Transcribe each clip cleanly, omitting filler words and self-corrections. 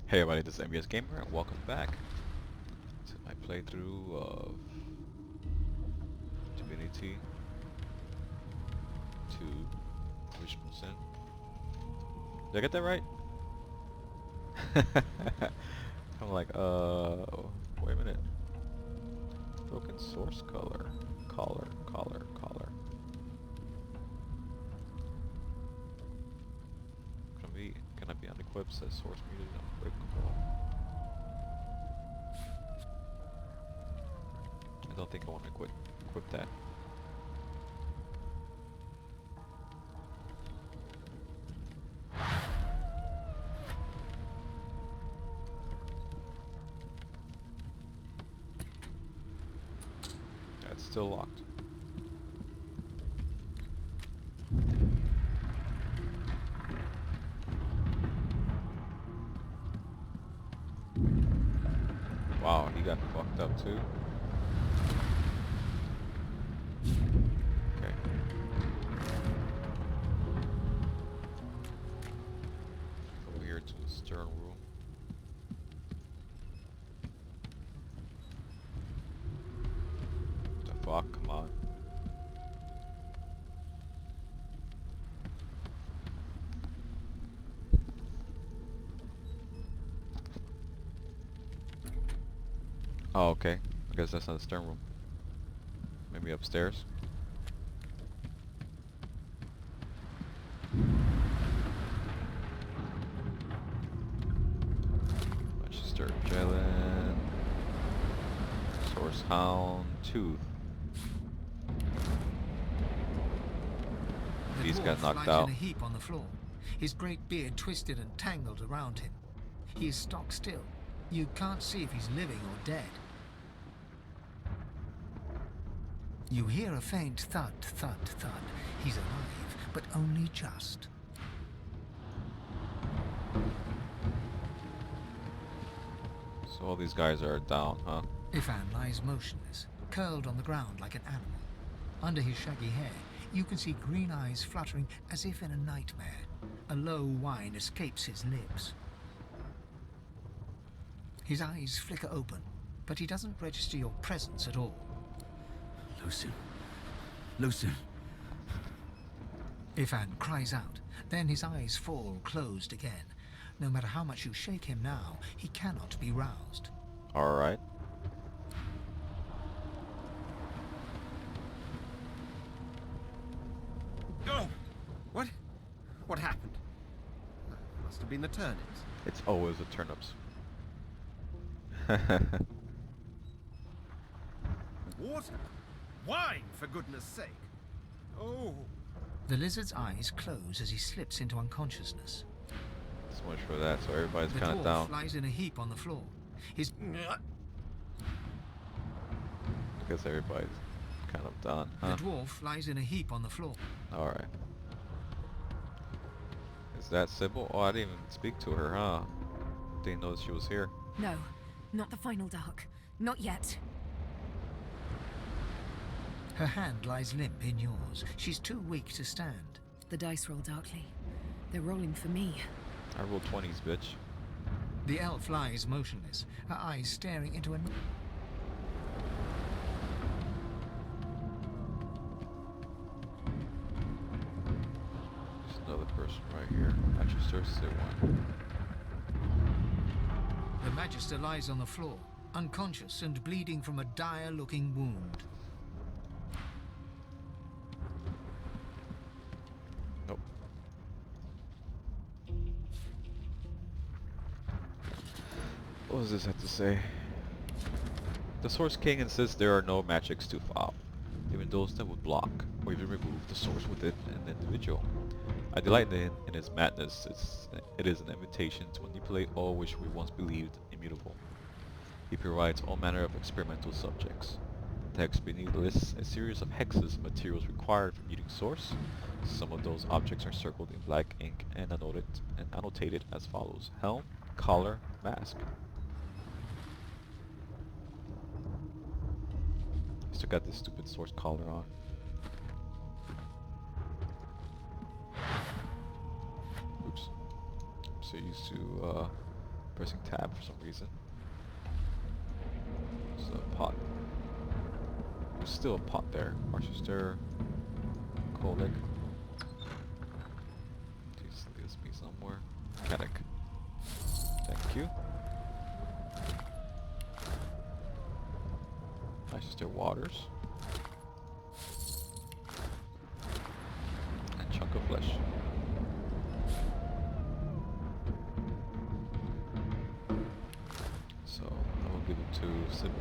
Hey everybody, this is MBS Gamer and welcome back to my playthrough of Divinity 2 Original Sin. Did I get that right? I'm like, wait a minute. Broken source color. Collar. Can I be unequipped? Says source muted unequipped. I don't think I want to equip that. That's still locked. Wow, he got fucked up too. Okay. Over here to the stern room. What the fuck? Come on. Oh, okay. I guess that's not the stern room. Maybe upstairs. Register Jalen. Source Hound Tooth. He's got knocked lies out. in a heap on the floor, his great beard twisted and tangled around him. He is stock still. You can't see if he's living or dead. You hear a faint thud, thud, thud. He's alive, but only just. So all these guys are down, huh? Ifan lies motionless, curled on the ground like an animal. Under his shaggy hair, you can see green eyes fluttering as if in a nightmare. A low whine escapes his lips. His eyes flicker open, but he doesn't register your presence at all. Lucien. Ifan cries out, then his eyes fall closed again. No matter how much you shake him now, he cannot be roused. Alright. Oh! What happened? Must have been the turnips. It's always the turnips. Water? Wine, for goodness sake. Oh. The lizard's eyes close as he slips into unconsciousness. So much for that, so everybody's The kind of dwarf down. lies in a heap on the floor. His I guess everybody's kind of done, huh? The dwarf lies in a heap on the floor. Alright. Is that Sybil? Oh, I didn't even speak to her, huh? Didn't know she was here. No, not the final dark. Not yet. Her hand lies limp in yours. She's too weak to stand. The dice roll darkly. They're rolling for me. I rolled 20s, bitch. The elf lies motionless, her eyes staring into a... There's another person right here. Actually, starts to say one. The Magister lies on the floor, unconscious and bleeding from a dire-looking wound. Nope. What does this have to say? The Source King insists there are no magics to file, even those that would block or even remove the source within an individual. I delight in his madness. It is an invitation to manipulate all which we once believed immutable. He provides all manner of experimental subjects. The text beneath lists a series of hexes of materials required for meeting source. Some of those objects are circled in black ink and annotated as follows: helm, collar, mask. Still got this stupid source collar on. Oops. I'm so used to pressing tab for some reason. There's a pot. There's still a pot there. Rochester, Colic. This leads me somewhere. Mechanic. Thank you. Rochester Waters. And chunk of flesh. So I will give it to Sybil.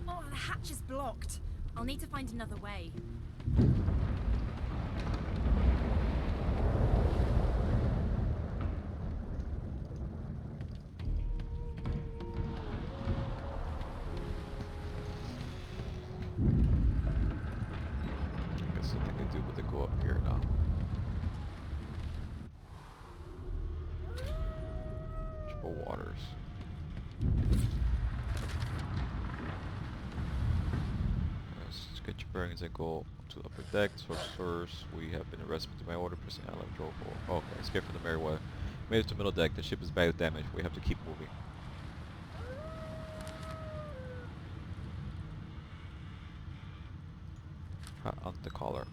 Oh, the hatch is blocked. I'll need to find another way. I guess something to do with the go up here now. Triple Waters. Let's get your bearings and go to upper deck. Sorcerers, we have been arrested by order, pressing allied draw. Okay, escape from the Merriweather. Made it to middle deck. The ship is badly damaged. We have to keep moving. On the collar.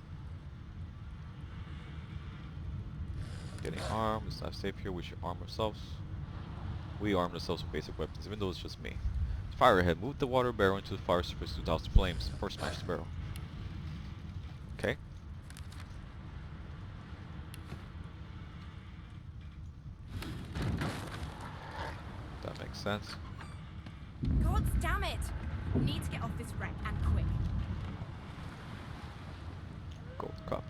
Getting armed. It's not safe here. We should arm ourselves. We arm ourselves with basic weapons, even though it's just me. Fire ahead. Move the water barrel into the fire surface to douse the flames. Or smash the barrel. Okay. That makes sense. God damn it! Need to get off this wreck and quick. Gold cup.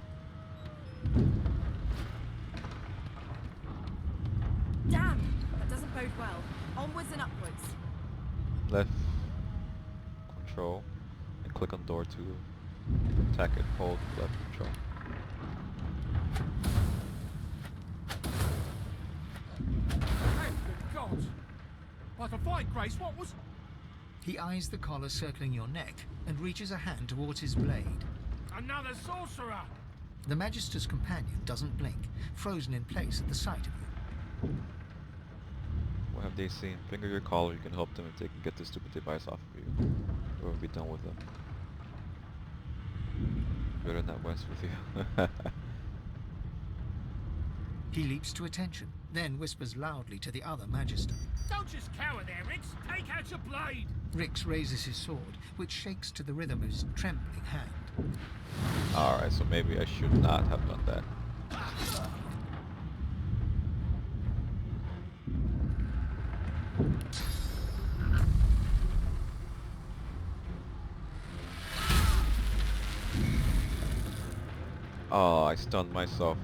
Damn! That doesn't bode well. Onwards and upwards. Left control and click on door to attack it. Hold left control. Hey, good God! Like a fight, Grace, what was... He eyes the collar circling your neck and reaches a hand towards his blade. Another sorcerer! The Magister's companion doesn't blink, frozen in place at the sight of you. What have they seen? Finger your collar, you can help them if they can get this stupid device off of you. Or we'll be done with them. Better not mess with you. He leaps to attention, then whispers loudly to the other Magister. Don't just cower there, Rix! Take out your blade! Rix raises his sword, which shakes to the rhythm of his trembling hand. Alright, so maybe I should not have done that. Oh, I stunned myself.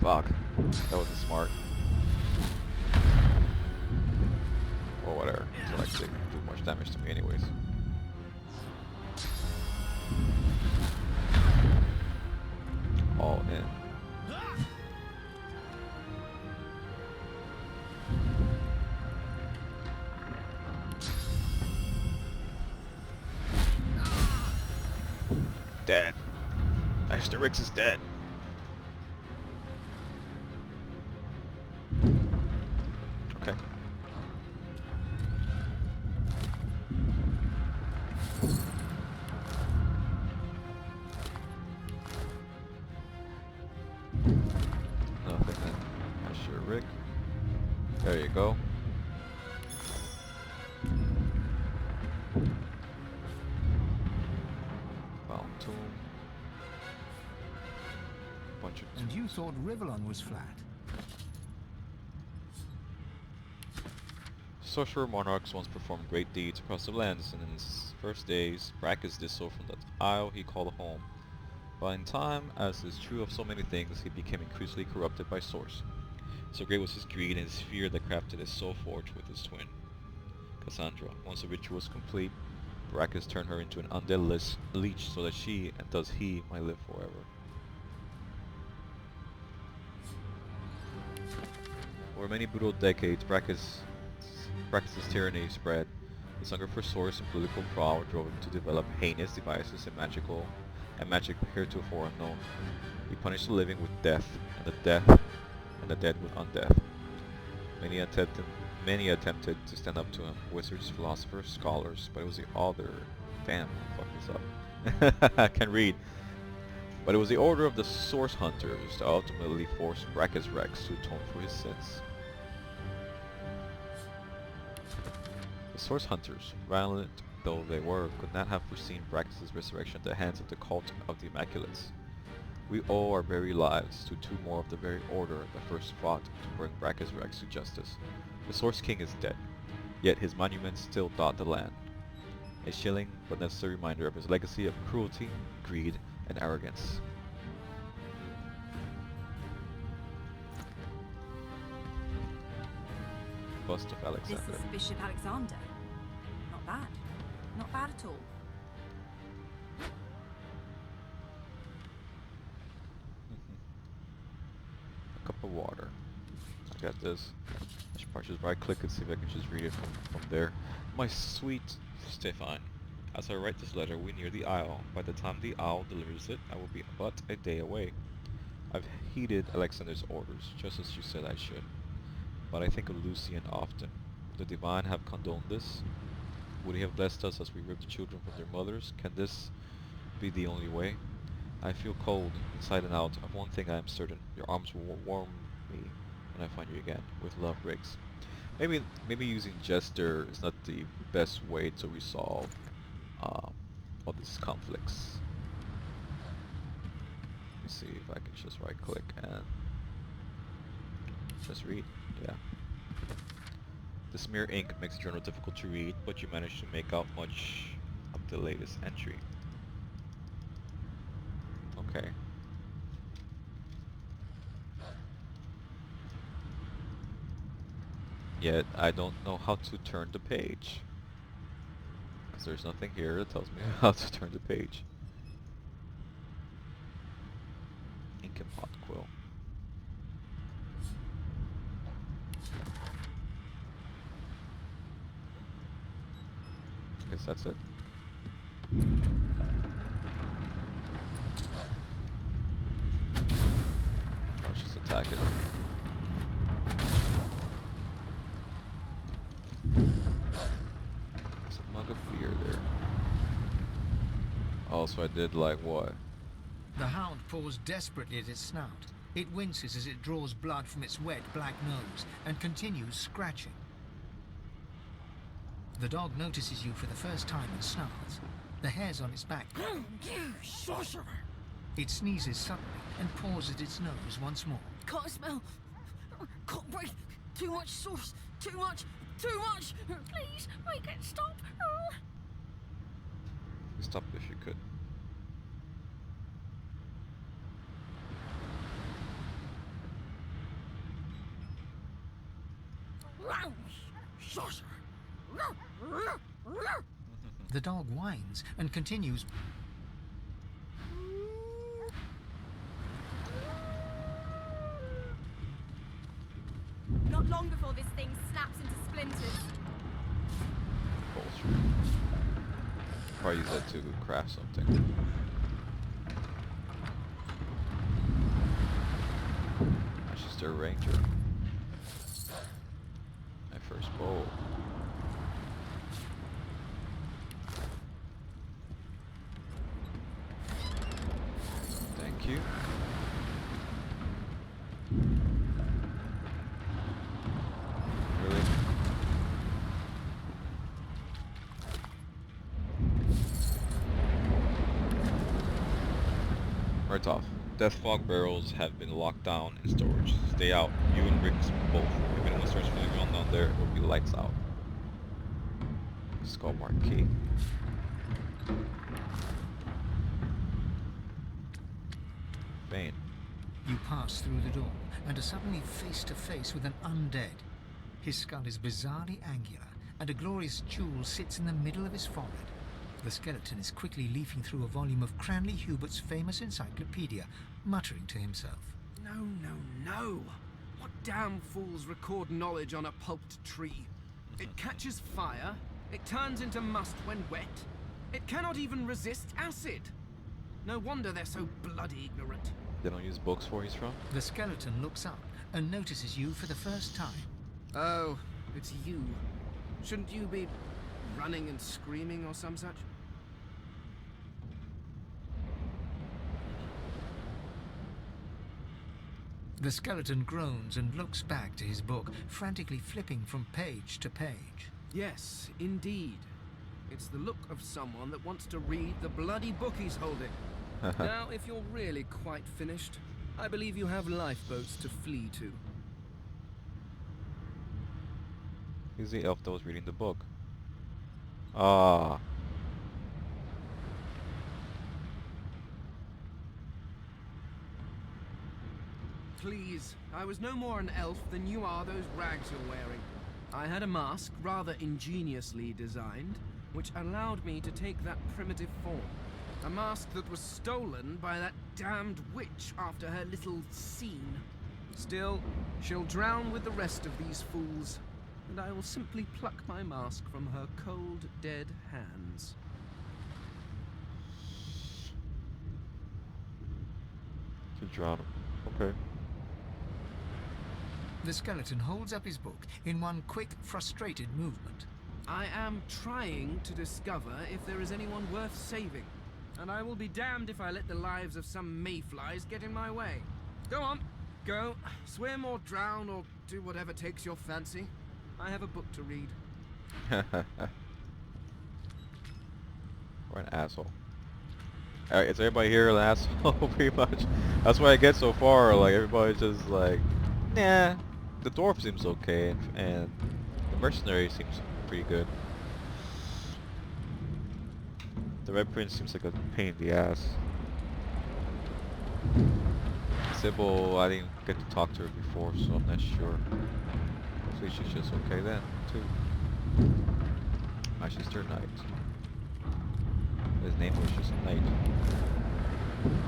Fuck. That wasn't smart. Or whatever. It's like they do much damage to me anyways. All in. Dead. Master Rix is dead. Okay. Nothing then. Master Rick. There you go. Found tomb. Bunch of And you thought Rivellon was flat. Sorcerer monarchs once performed great deeds across the lands, and in his first days, Brachus did so from the isle he called home. But in time, as is true of so many things, he became increasingly corrupted by Source. So great was his greed and his fear that crafted his soul forge with his twin, Cassandra. Once the ritual was complete, Brachus turned her into an undead leech so that she, and thus he, might live forever. For many brutal decades, Brachus' tyranny spread. His hunger for source and political power drove him to develop heinous devices and magical and magic heretofore unknown. He punished the living with death, and the dead with undeath. Many attempted to stand up to him, wizards, philosophers, scholars, but it was the other. Damn, I fucked this up. I can't read. But it was the order of the Source Hunters that ultimately forced Brachus Rex to atone for his sins. The Source Hunters, violent though they were, could not have foreseen Brachus' resurrection at the hands of the cult of the Immaculates. We owe our very lives to two more of the very order that first fought to bring Brachus Rex to justice. The Source King is dead, yet his monuments still dot the land. A chilling but necessary reminder of his legacy of cruelty, greed, and arrogance. Bust of Alexander. This is Bishop Alexander. Not bad. Not bad at all. A cup of water. I got this. I should probably just right click and see if I can just read it from there. My sweet Stefan, as I write this letter, we near the Isle. By the time the Owl delivers it, I will be but a day away. I've heeded Alexander's orders, just as you said I should. But I think of Lucian often. Would the Divine have condoned this? Would he have blessed us as we ripped the children from their mothers? Can this be the only way? I feel cold, inside and out. Of one thing I am certain. Your arms will warm me when I find you again. With love, Riggs. Maybe using Jester is not the best way to resolve all these conflicts. Let me see if I can just right click and just read. Yeah. The smear ink makes the journal difficult to read, but you manage to make out much of the latest entry. Okay. Yet I don't know how to turn the page. Because there's nothing here that tells me how to turn the page. Ink and pot quill. Guess that's it. Let's just attack it. There's a mug of beer there. Oh, so I did like what? The hound paws desperately at its snout. It winces as it draws blood from its wet black nose and continues scratching. The dog notices you for the first time and snarls. The hairs on its back. You sorcerer! It sneezes suddenly and paws at its nose once more. Can't smell. Can't breathe. Too much sauce. Too much. Too much. Please, make it stop. Stop if you could. Sorcerer! The dog whines and continues. Not long before this thing snaps into splinters. Bullshit. Probably use that to craft something. That's just a ranger. My first bowl. Thank you. Really? Right off. Death fog barrels have been locked down in storage. Stay out. You and Riggs both. If anyone starts feeling around down there, it will be lights out. Skull mark key. Bane. You pass through the door and are suddenly face to face with an undead. His skull is bizarrely angular, and a glorious jewel sits in the middle of his forehead. The skeleton is quickly leafing through a volume of Cranley Hubert's famous encyclopedia, muttering to himself. No, no, no! What damn fools record knowledge on a pulped tree? It catches fire, it turns into must when wet, it cannot even resist acid. No wonder they're so bloody ignorant. They don't use books where he's from? The skeleton looks up and notices you for the first time. Oh, it's you. Shouldn't you be running and screaming or some such? The skeleton groans and looks back to his book, frantically flipping from page to page. Yes, indeed. It's the look of someone that wants to read the bloody book he's holding. Now, if you're really quite finished, I believe you have lifeboats to flee to. He's the elf that was reading the book. Ah. Please, I was no more an elf than you are those rags you're wearing. I had a mask, rather ingeniously designed, which allowed me to take that primitive form. A mask that was stolen by that damned witch after her little scene. Still, she'll drown with the rest of these fools, and I will simply pluck my mask from her cold, dead hands. To drown him. Okay. The skeleton holds up his book in one quick, frustrated movement. I am trying to discover if there is anyone worth saving, and I will be damned if I let the lives of some mayflies get in my way. Go on, go, swim or drown or do whatever takes your fancy. I have a book to read. We're an asshole. Alright, is everybody here an asshole? Pretty much. That's what I get so far. Like, everybody's just like, nah. The dwarf seems okay, and the mercenary seems pretty good. The Red Prince seems like a pain in the ass. Sybil, I didn't get to talk to her before, so I'm not sure. Hopefully she's just okay then, too. My sister Knight. His name was just Knight.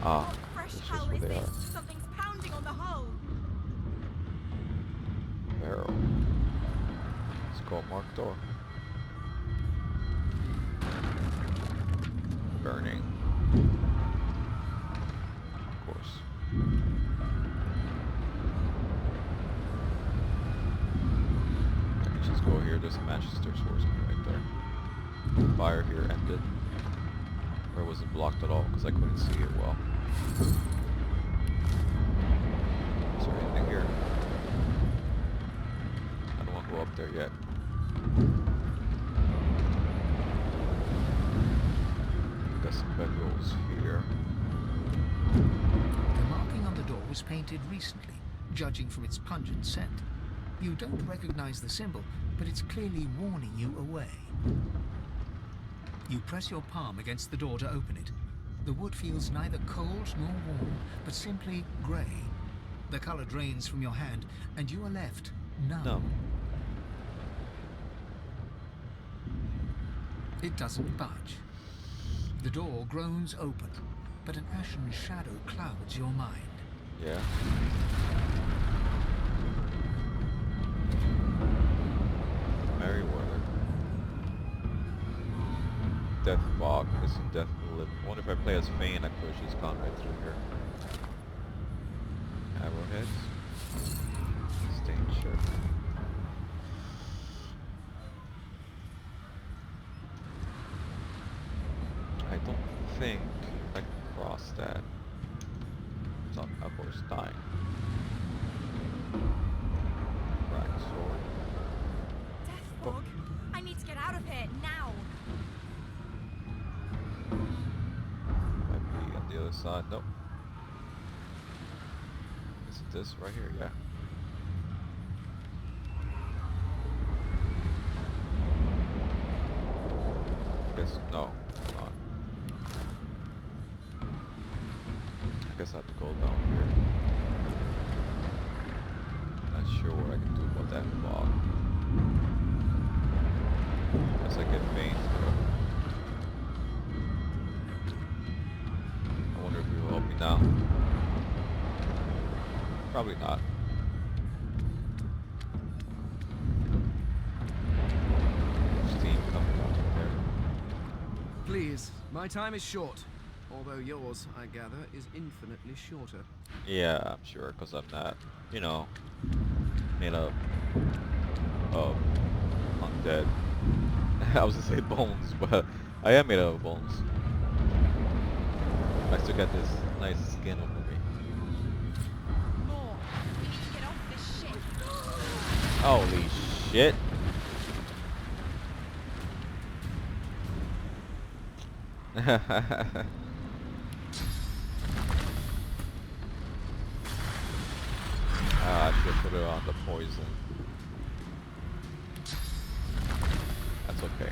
Ah, What fresh this is hell where is they this? are. Something's pounding on the hull. Barrel. Let's go mark door. Burning. Of course. I can just go here. There's a Manchester swordsman right there. Fire here ended. Or was it blocked at all? Because I couldn't see it well. Is there anything here? I don't want to go up there yet. Got some bedrolls here. The marking on the door was painted recently, judging from its pungent scent. You don't recognize the symbol, but it's clearly warning you away. You press your palm against the door to open it. The wood feels neither cold nor warm, but simply grey. The color drains from your hand, and you are left numb. No. It doesn't budge. The door groans open, but an ashen shadow clouds your mind. Yeah. Merryweather. Death fog. Missing death will live. I wonder if I play as Fane, I could have just gone right through here. Arrowheads. Stained shirt. I don't think I can cross that. It's not, of course, dying. Cracked sword. Death fog. I need to get out of here now. Might be on the other side. Nope. Is it this right here? Yeah. Guess no. Hold on. I guess I have to go down here. Not sure what I can do about that fog. Guess I get veins though. I wonder if he will help me now. Probably not. Steam coming out of there. Please, my time is short. Although yours, I gather, is infinitely shorter. Yeah, I'm sure, because I'm not, you know, made up of undead. I was gonna say bones, but I am made up of bones. I still got this nice skin over me. More. We need to get off this ship. Holy shit! Ah, I should put it on the poison. That's okay.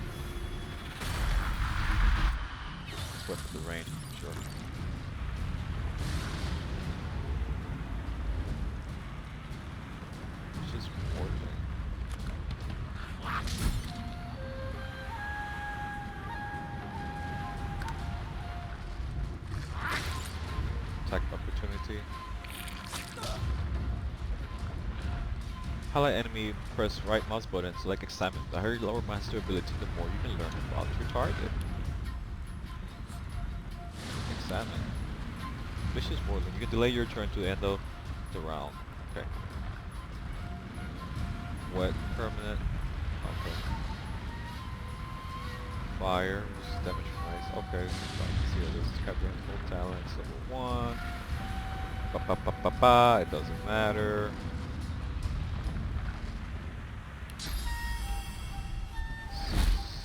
Let's wait for the rain, sure. It's just poison. Attack opportunity. Highlight enemy, press right mouse button, select examine. The higher you lower master ability, the more you can learn about your target. Examine. Vicious poison. You can delay your turn to the end of the round. Okay. Wet, permanent. Okay. Fire, reduces damage from ice. Okay, so I can see all this. Capturing full talents, level 1. Ba ba ba ba ba. It doesn't matter.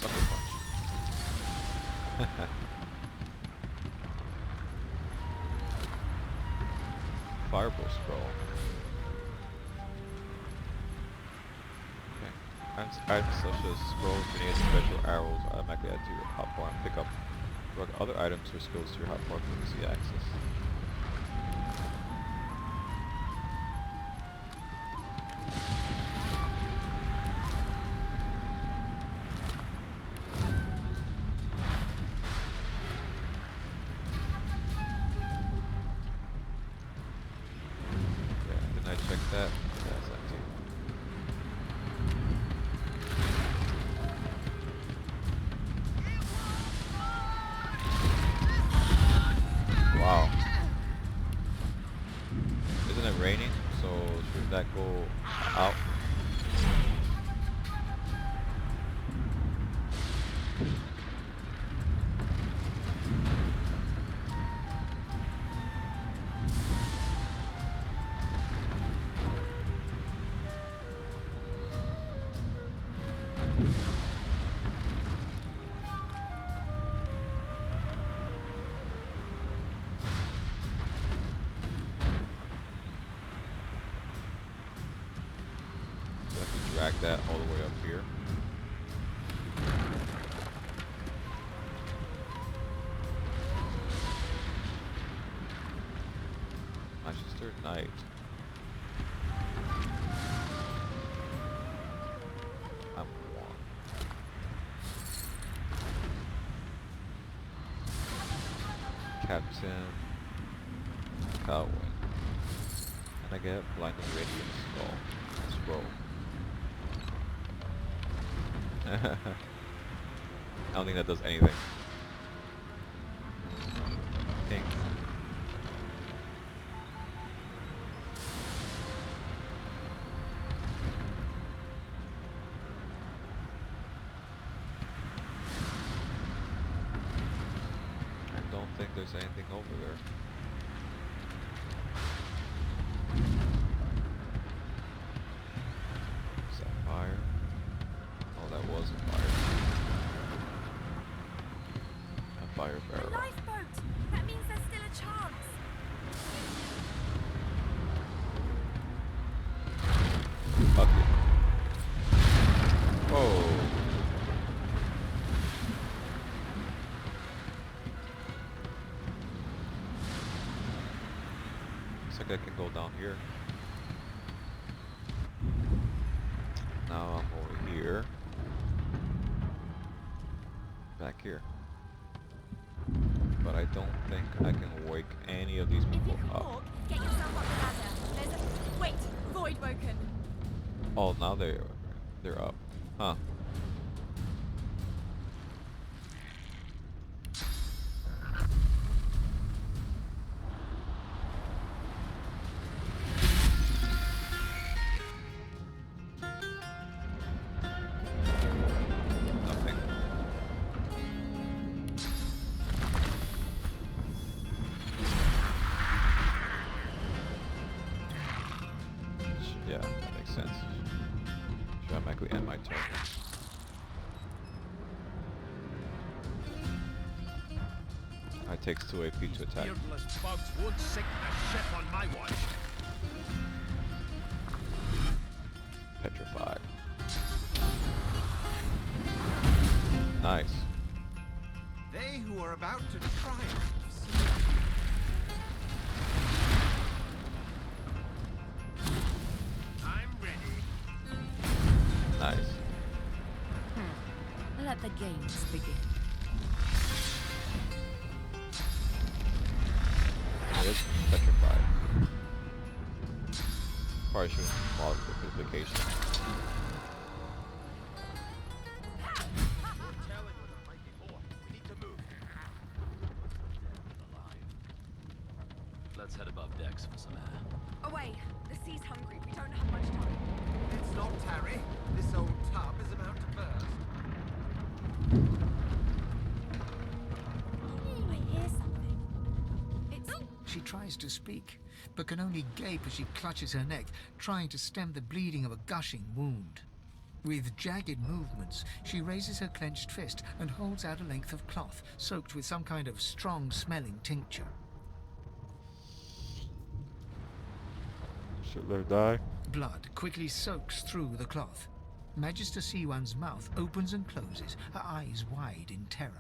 Sucker punch. Fireball spell. Okay. Items such as scrolls, grenades, special arrows automatically add to your hotbar and pick up other items or skills to your hotbar for easy access. Yeah, didn't I check that? That's empty. Wow. Isn't it raining? So should that go out? So I have to drag that all the way up here. Manchester Knight. I'm one. Captain Calwin. And I get blinding radiant scroll. I don't think that does anything. Pink. I don't think there's anything over there. Is that fire? Oh, that was a fire. A fire A barrel. lifeboat! That means there's still a chance. Fuck it. Oh. Looks like I can go down here. Now I'm over here. Back here. But I don't think I can wake any of these If you people can up. walk, get yourself up the ladder. There's a... Wait! Void woken. Oh, now they're up. Huh. Yeah, that makes sense. Should automatically end my turn. It takes 2 AP to attack. Beardless bugs won't sink a ship on my watch. Petrified. Nice. They who are about to triumph. I'm ready. Nice. Let the games begin. It is petrified. Probably should have followed the petrification. Let's head above decks for some air. Away. The sea's hungry. We don't have much time. Let's not tarry. This old tub is about to burst. I hear something. It's... She tries to speak, but can only gape as she clutches her neck, trying to stem the bleeding of a gushing wound. With jagged movements, she raises her clenched fist and holds out a length of cloth soaked with some kind of strong-smelling tincture. Should let her die. Blood quickly soaks through the cloth. Magister Siwan's mouth opens and closes, her eyes wide in terror.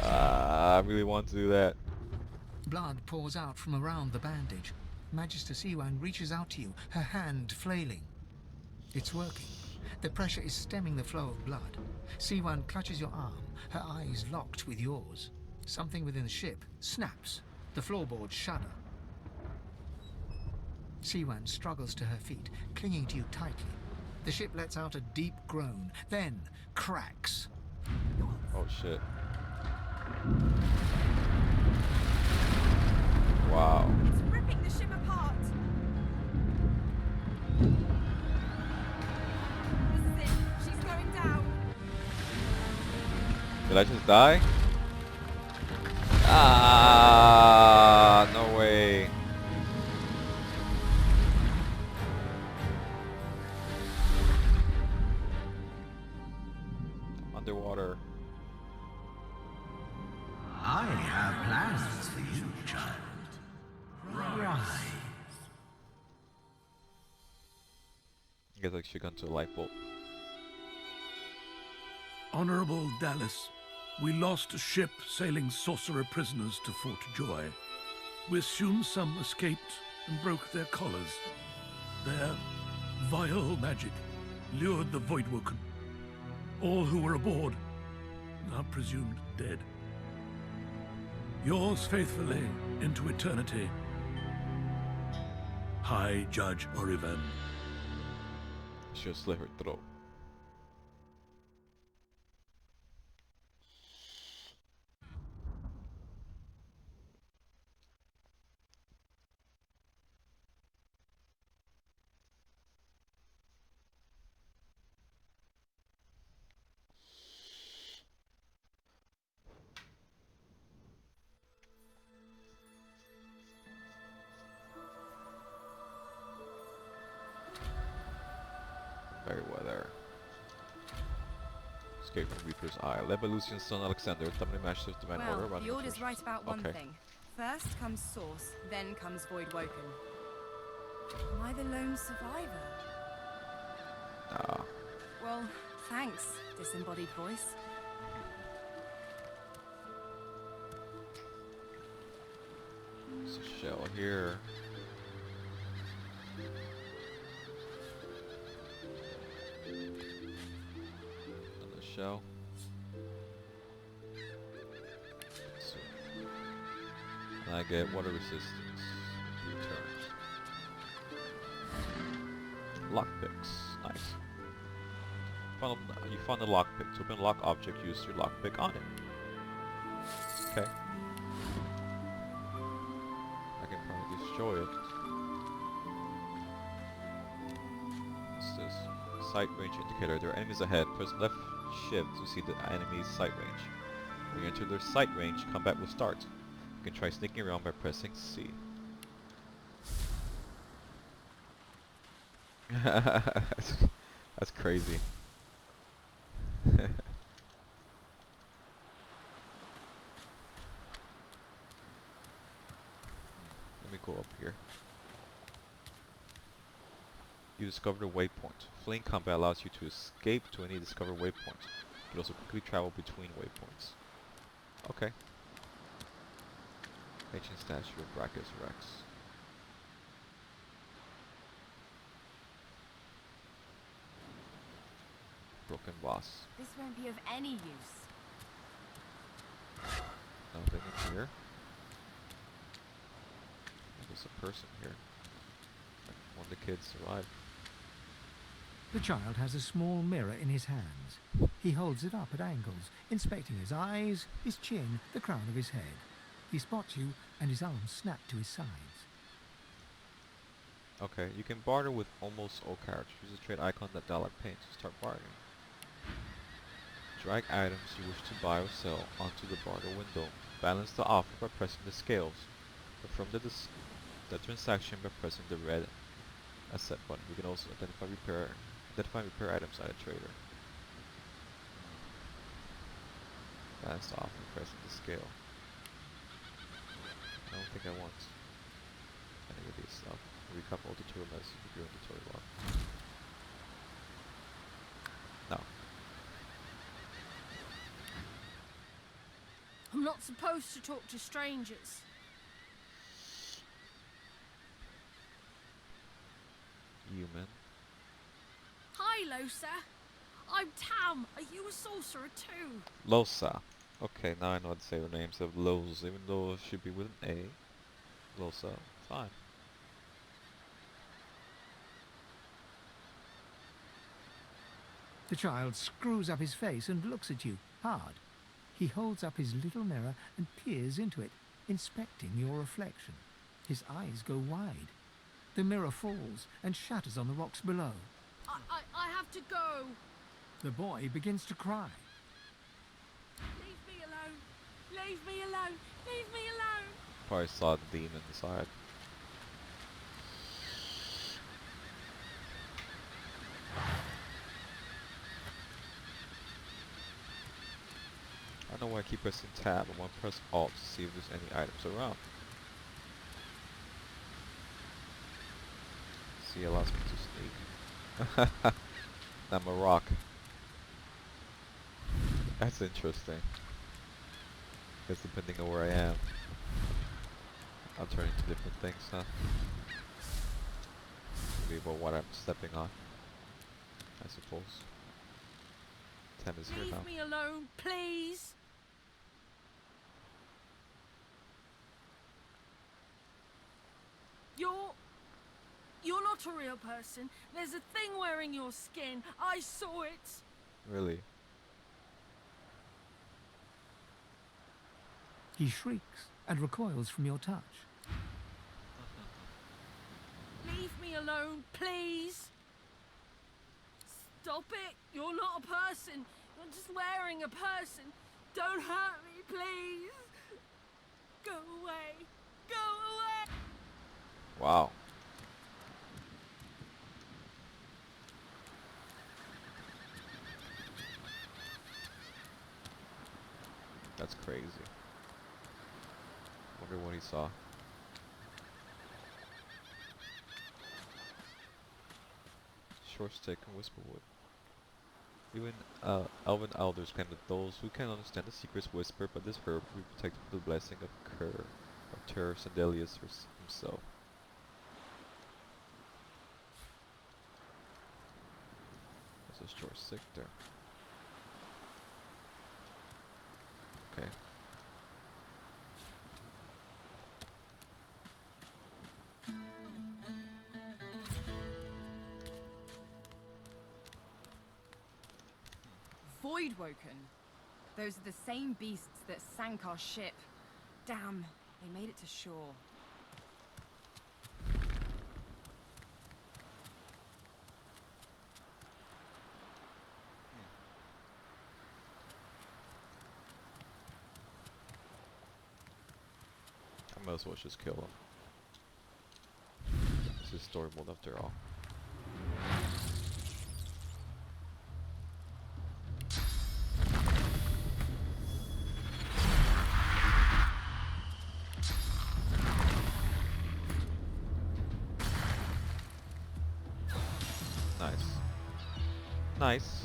I really want to do that. Blood pours out from around the bandage. Magister Siwan reaches out to you, her hand flailing. It's working. The pressure is stemming the flow of blood. Siwan clutches your arm, her eyes locked with yours. Something within the ship snaps. The floorboards shudder. Siwan struggles to her feet, clinging to you tightly. The ship lets out a deep groan, then cracks. Oh shit. Wow. It's ripping the ship apart. This is it. She's going down. Did I just die? Ah, no way. Underwater. I have plans for you, child. Rise. I guess I should gone to a light bolt. Honorable Dallas, we lost a ship sailing sorcerer prisoners to Fort Joy. We assume some escaped and broke their collars. Their vile magic lured the Voidwoken. All who were aboard are presumed dead. Yours faithfully into eternity, High Judge Oriven. Should slit her throat. Very well there. Escape from Reaper's Eye. Led by Lucian's son Alexander, dominant master of Divine Order. Well, running the the order's first- right about one Okay. thing. First comes Source, then comes Voidwoken. Am I the lone survivor? Ah, Well, thanks, disembodied voice. there's a shell here. Another shell. So, and I get water resistance. Returns. Lockpicks. Nice. You found a lockpick. To open a lock object, use your lockpick on it. Okay. I can probably destroy it. What's this? Sight range indicator. There are enemies ahead. Press left shift to see the enemy's sight range. When you enter their sight range, combat will start. You can try sneaking around by pressing C. That's crazy. Let me go up here. You discovered a waypoint. Fleeing combat allows you to escape to any discovered waypoint. You can also quickly travel between waypoints. Okay. Ancient statue of Brachus Rex. Broken boss. This won't be of any use. Nothing in here. There's a person here. One of the kids survived. The child has a small mirror in his hands. He holds it up at angles, inspecting his eyes, his chin, the crown of his head. He spots you, and his arms snap to his sides. Okay, you can barter with almost all characters. Use the trade icon that dollar paint to start bartering. Drag items you wish to buy or sell onto the barter window. Balance the offer by pressing the scales. Perform the transaction by pressing the red asset button. You can also identify repair items at a trader. Balance the offer by pressing the scale. I don't think I want any of these stuff. Recover all the turbines if you're in the toy bar. No. I'm not supposed to talk to strangers. Human. Hi, Losa. I'm Tam. Are you a sorcerer too? Losa. Okay, now I know how to say her name instead of Los, even though it should be with an A. Losa. Fine. The child screws up his face and looks at you, hard. He holds up his little mirror and peers into it, inspecting your reflection. His eyes go wide. The mirror falls and shatters on the rocks below. I have to go. The boy begins to cry. Leave me alone. Leave me alone. Leave me alone. Probably saw the demon inside. I don't know why I keep pressing tab and one press alt to see if there's any items around. See, it allows me to sneak. I'm a rock. That's interesting. Because depending on where I am, I'll turn into different things, huh? Maybe about what I'm stepping on, I suppose. Tem is here now. Leave me alone, please. You're not a real person. There's a thing wearing your skin. I saw it. Really? He shrieks and recoils from your touch. Leave me alone, please. Stop it. You're not a person. You're just wearing a person. Don't hurt me, please. Go away. Go away. Wow. That's crazy. Wonder what he saw. Short stick and whisperwood. Even elven elders claim that those who can understand the secrets whispered by this herb will be protected with the blessing of Kerr, or Ter Sandelius himself. There's a short stick there. Okay. Voidwoken. Those are the same beasts that sank our ship. Damn, they made it to shore. Might as well just kill him. This is story mode after all. Nice. Nice.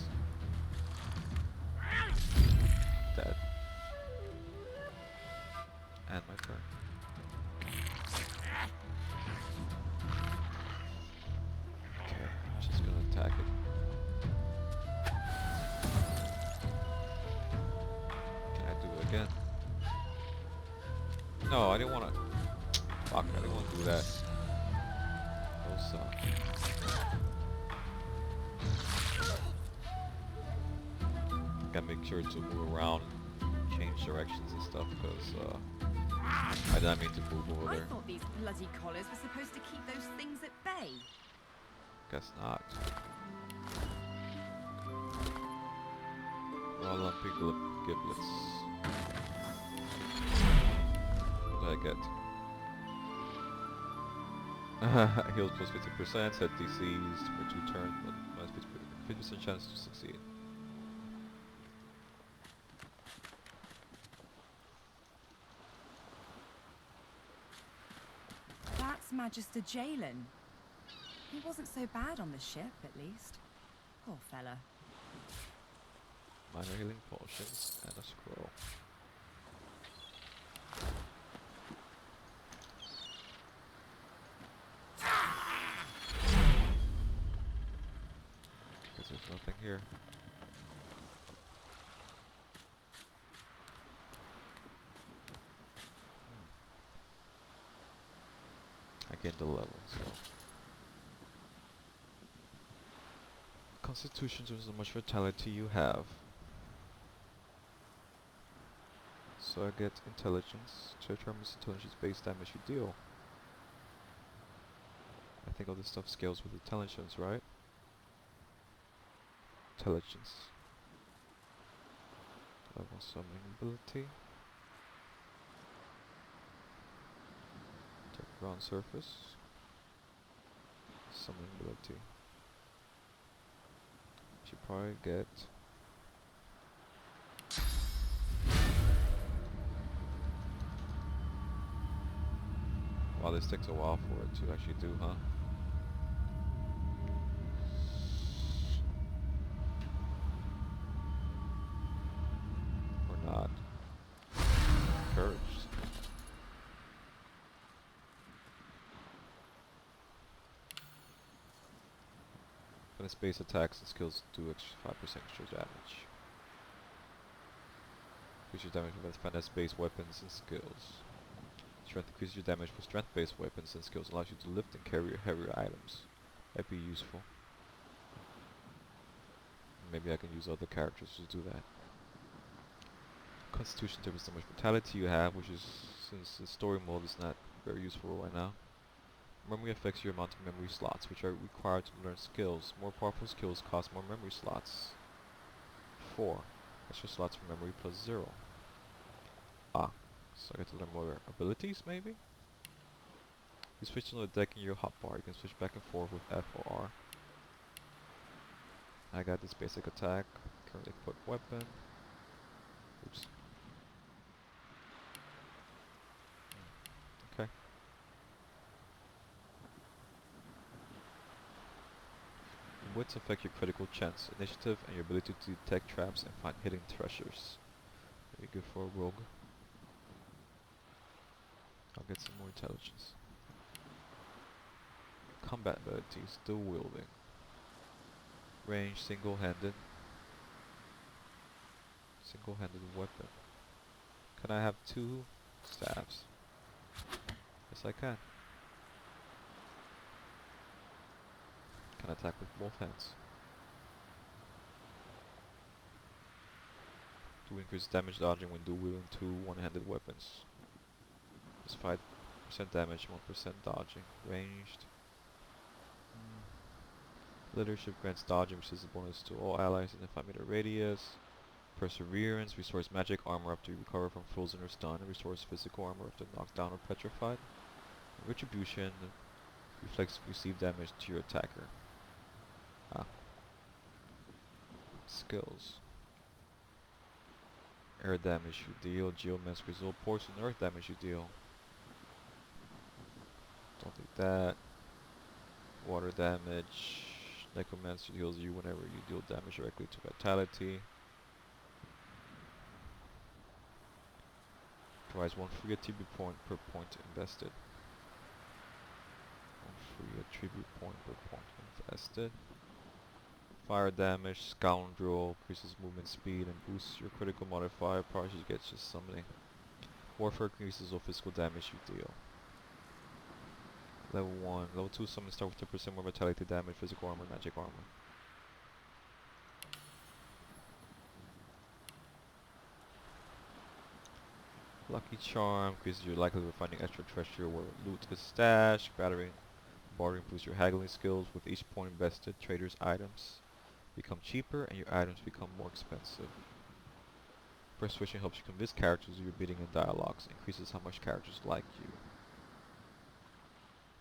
Dead. And my turn. Okay, I'm just gonna attack it. Can I do it again? No, I didn't wanna. Fuck, I didn't wanna do that. That suck. Gotta make sure to move around and change directions and stuff because I didn't mean to move over I there. thought these bloody collars were supposed to keep those things at bay. Guess not. Raw lumpy giblets. What did I get? Heals plus 50%, set DCs for 2 turns, but minus 50% chance to succeed. That's Magister Jalen. He wasn't so bad on the ship, at least. Poor fella. Minor healing potions and a scroll. Guess there's nothing here. I gained the level, so. Constitution shows how much vitality you have. So I get intelligence. To determine intelligence-based damage you deal. I think all this stuff scales with intelligence, right? Intelligence. Level summoning ability. Attack ground surface. Summoning ability. Should probably get. Wow, this takes a while for it to actually do, huh? Or not. Encouraged. When its base attacks and skills do 5% extra damage. Increase your damage with finesse based weapons and skills. Strength increases your damage with strength based weapons and skills, allows you to lift and carry heavier items. That'd be useful. Maybe I can use other characters to do that. Constitution determines how much vitality you have, which is, since the story mode is not very useful right now. Memory affects your amount of memory slots, which are required to learn skills. More powerful skills cost more memory slots. 4. Extra slots for memory plus 0. Ah, so I get to learn more abilities, maybe? You switch on the deck in your hotbar. You can switch back and forth with F or R. I got this basic attack. Currently equipped weapon. Oops. Okay. Wits affect your critical chance, initiative, and your ability to detect traps and find hidden treasures. Very good for a rogue. I'll get some more intelligence. Combat abilities, dual wielding. Range, single-handed. Single-handed weapon. Can I have 2 staves? Yes, I can. Can attack with both hands. To increase damage dodging when dual wielding 2 one-handed weapons. It's 5% damage, 1% dodging. Ranged. Leadership grants dodging, which is a bonus to all allies in a 5-meter radius. Perseverance restores magic armor after you recover from frozen or stun, and restores physical armor after knocked down or petrified. Retribution reflects received damage to your attacker. Ah. Skills. Air damage you deal, geomantic result, poison, earth damage you deal. Don't take that. Water damage. Necromancer heals you whenever you deal damage directly to vitality. Provides 1 free attribute point per point invested. 1 free attribute point per point invested. Fire damage, Scoundrel, increases movement speed and boosts your critical modifier, partially gets just summoning. Warfare increases all physical damage you deal. Level 1. Level 2 summons start with 10% more vitality damage, physical armor, magic armor. Lucky Charm increases your likelihood of finding extra treasure where loot is stashed. Bartering improves your haggling skills. With each point invested, traders' items become cheaper and your items become more expensive. Persuasion helps you convince characters you're bidding in dialogues. Increases how much characters like you.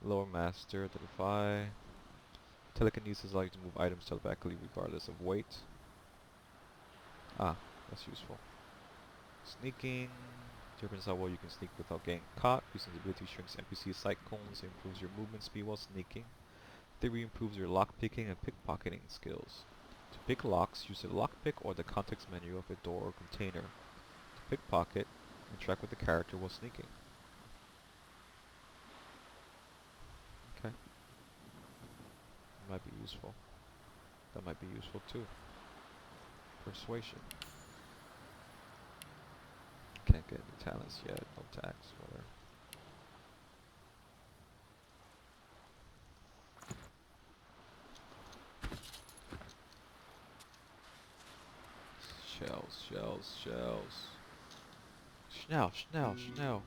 Lower Master, 35. Telekinesis allows you to move items telepathically regardless of weight. Ah, that's useful. Sneaking. Determines how well you can sneak without getting caught. Using the ability shrinks NPC sight cones and improves your movement speed while sneaking. Theory improves your lockpicking and pickpocketing skills. To pick locks, use the lockpick or the context menu of a door or container. To pickpocket, interact with the character while sneaking. Okay. That might be useful. That might be useful too. Persuasion. Can't get any talents yet, no tax, whatever. Shells, shells, shells. Schnell, schnell, schnell.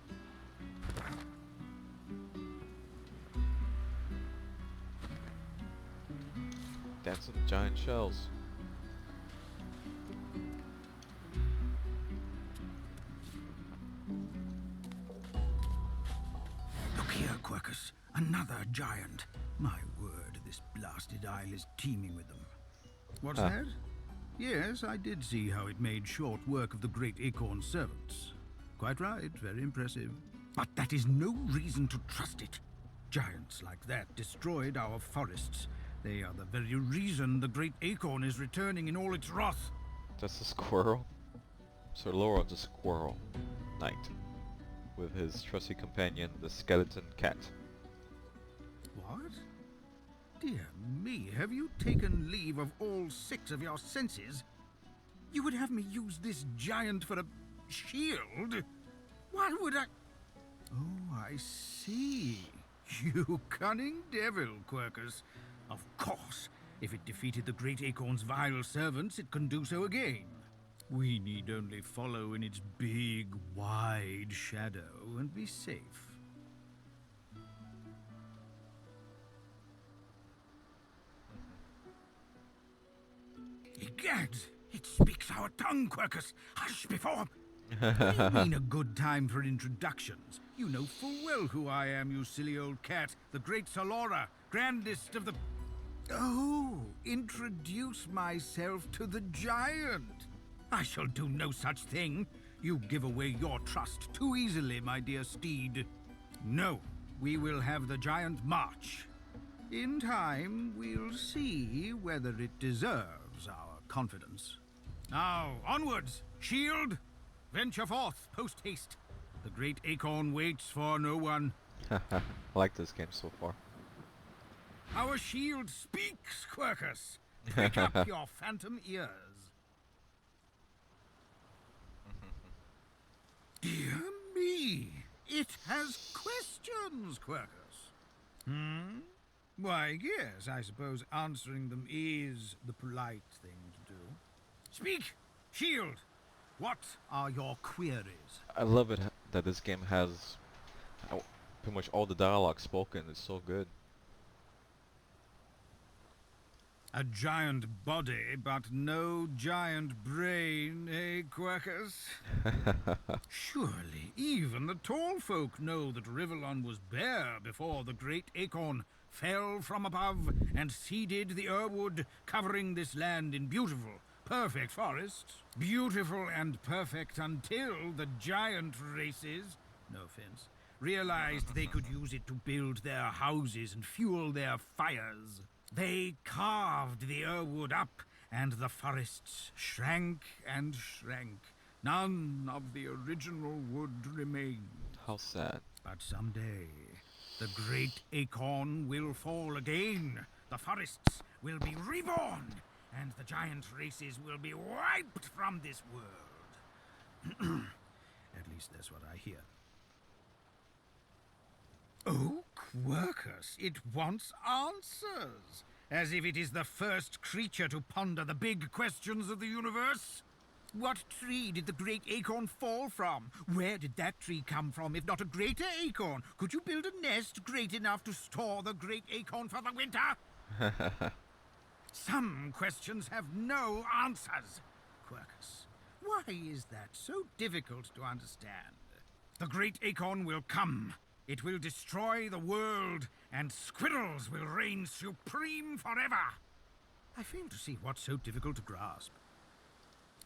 Dancing giant shells. Look here, Quercus. Another giant. My word, this blasted isle is teeming with them. What's that? Yes, I did see how it made short work of the great acorn servants. Quite right, very impressive. But that is no reason to trust it. Giants like that destroyed our forests. They are the very reason the great acorn is returning in all its wrath. That's a squirrel. Sir Laurel's a squirrel knight with his trusty companion, the skeleton cat. What? Dear me, have you taken leave of all 6 of your senses? You would have me use this giant for a shield? Why would I... Oh, I see. You cunning devil, Quercus. Of course, if it defeated the great acorn's vile servants, it can do so again. We need only follow in its big, wide shadow and be safe. Egad, it speaks our tongue, Quercus. Hush before... What do you mean a good time for introductions? You know full well who I am, you silly old cat. The great Salora, grandest of the... Oh, introduce myself to the giant. I shall do no such thing. You give away your trust too easily, my dear steed. No, we will have the giant march. In time, we'll see whether it deserves our confidence. Now, onwards! Shield! Venture forth, post-haste. The great acorn waits for no one. I like this game so far. Our shield speaks, Quercus. Prick up your phantom ears. Dear me, it has questions, Quercus. Hmm? Why, yes, I suppose answering them is the polite thing to do. Speak, shield. What are your queries? I love it that this game has pretty much all the dialogue spoken. It's so good. A giant body, but no giant brain, eh, Quercus? Surely even the tall folk know that Rivellon was bare before the great acorn fell from above and seeded the Irwood, covering this land in beautiful, perfect forests. Beautiful and perfect until the giant races, no offense, realized they could use it to build their houses and fuel their fires. They carved the Irwood up, and the forests shrank and shrank. None of the original wood remained. How sad. But someday, the great acorn will fall again. The forests will be reborn, and the giant races will be wiped from this world. At least that's what I hear. Oh, Quercus, it wants answers. As if it is the first creature to ponder the big questions of the universe. What tree did the great acorn fall from? Where did that tree come from, if not a greater acorn? Could you build a nest great enough to store the great acorn for the winter? Some questions have no answers. Quercus, why is that so difficult to understand? The great acorn will come. It will destroy the world, and squirrels will reign supreme forever. I fail to see what's so difficult to grasp.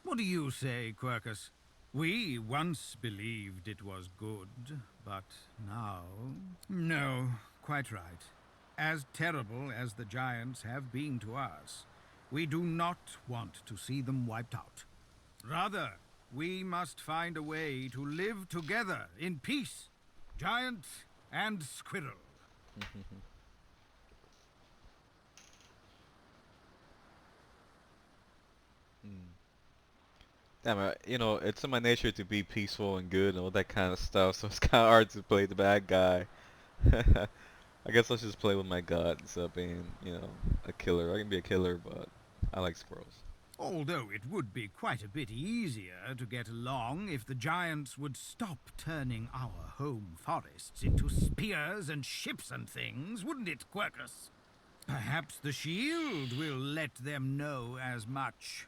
What do you say, Quercus? We once believed it was good, but now... No, quite right. As terrible as the giants have been to us, we do not want to see them wiped out. Rather, we must find a way to live together in peace. Giant and squirrel. Damn it, you know, it's in my nature to be peaceful and good and all that kind of stuff, so it's kind of hard to play the bad guy. I guess let's just play with my gut instead of being, you know, a killer. I can be a killer, but I like squirrels. Although it would be quite a bit easier to get along if the giants would stop turning our home forests into spears and ships and things, wouldn't it, Quercus? Perhaps the shield will let them know as much.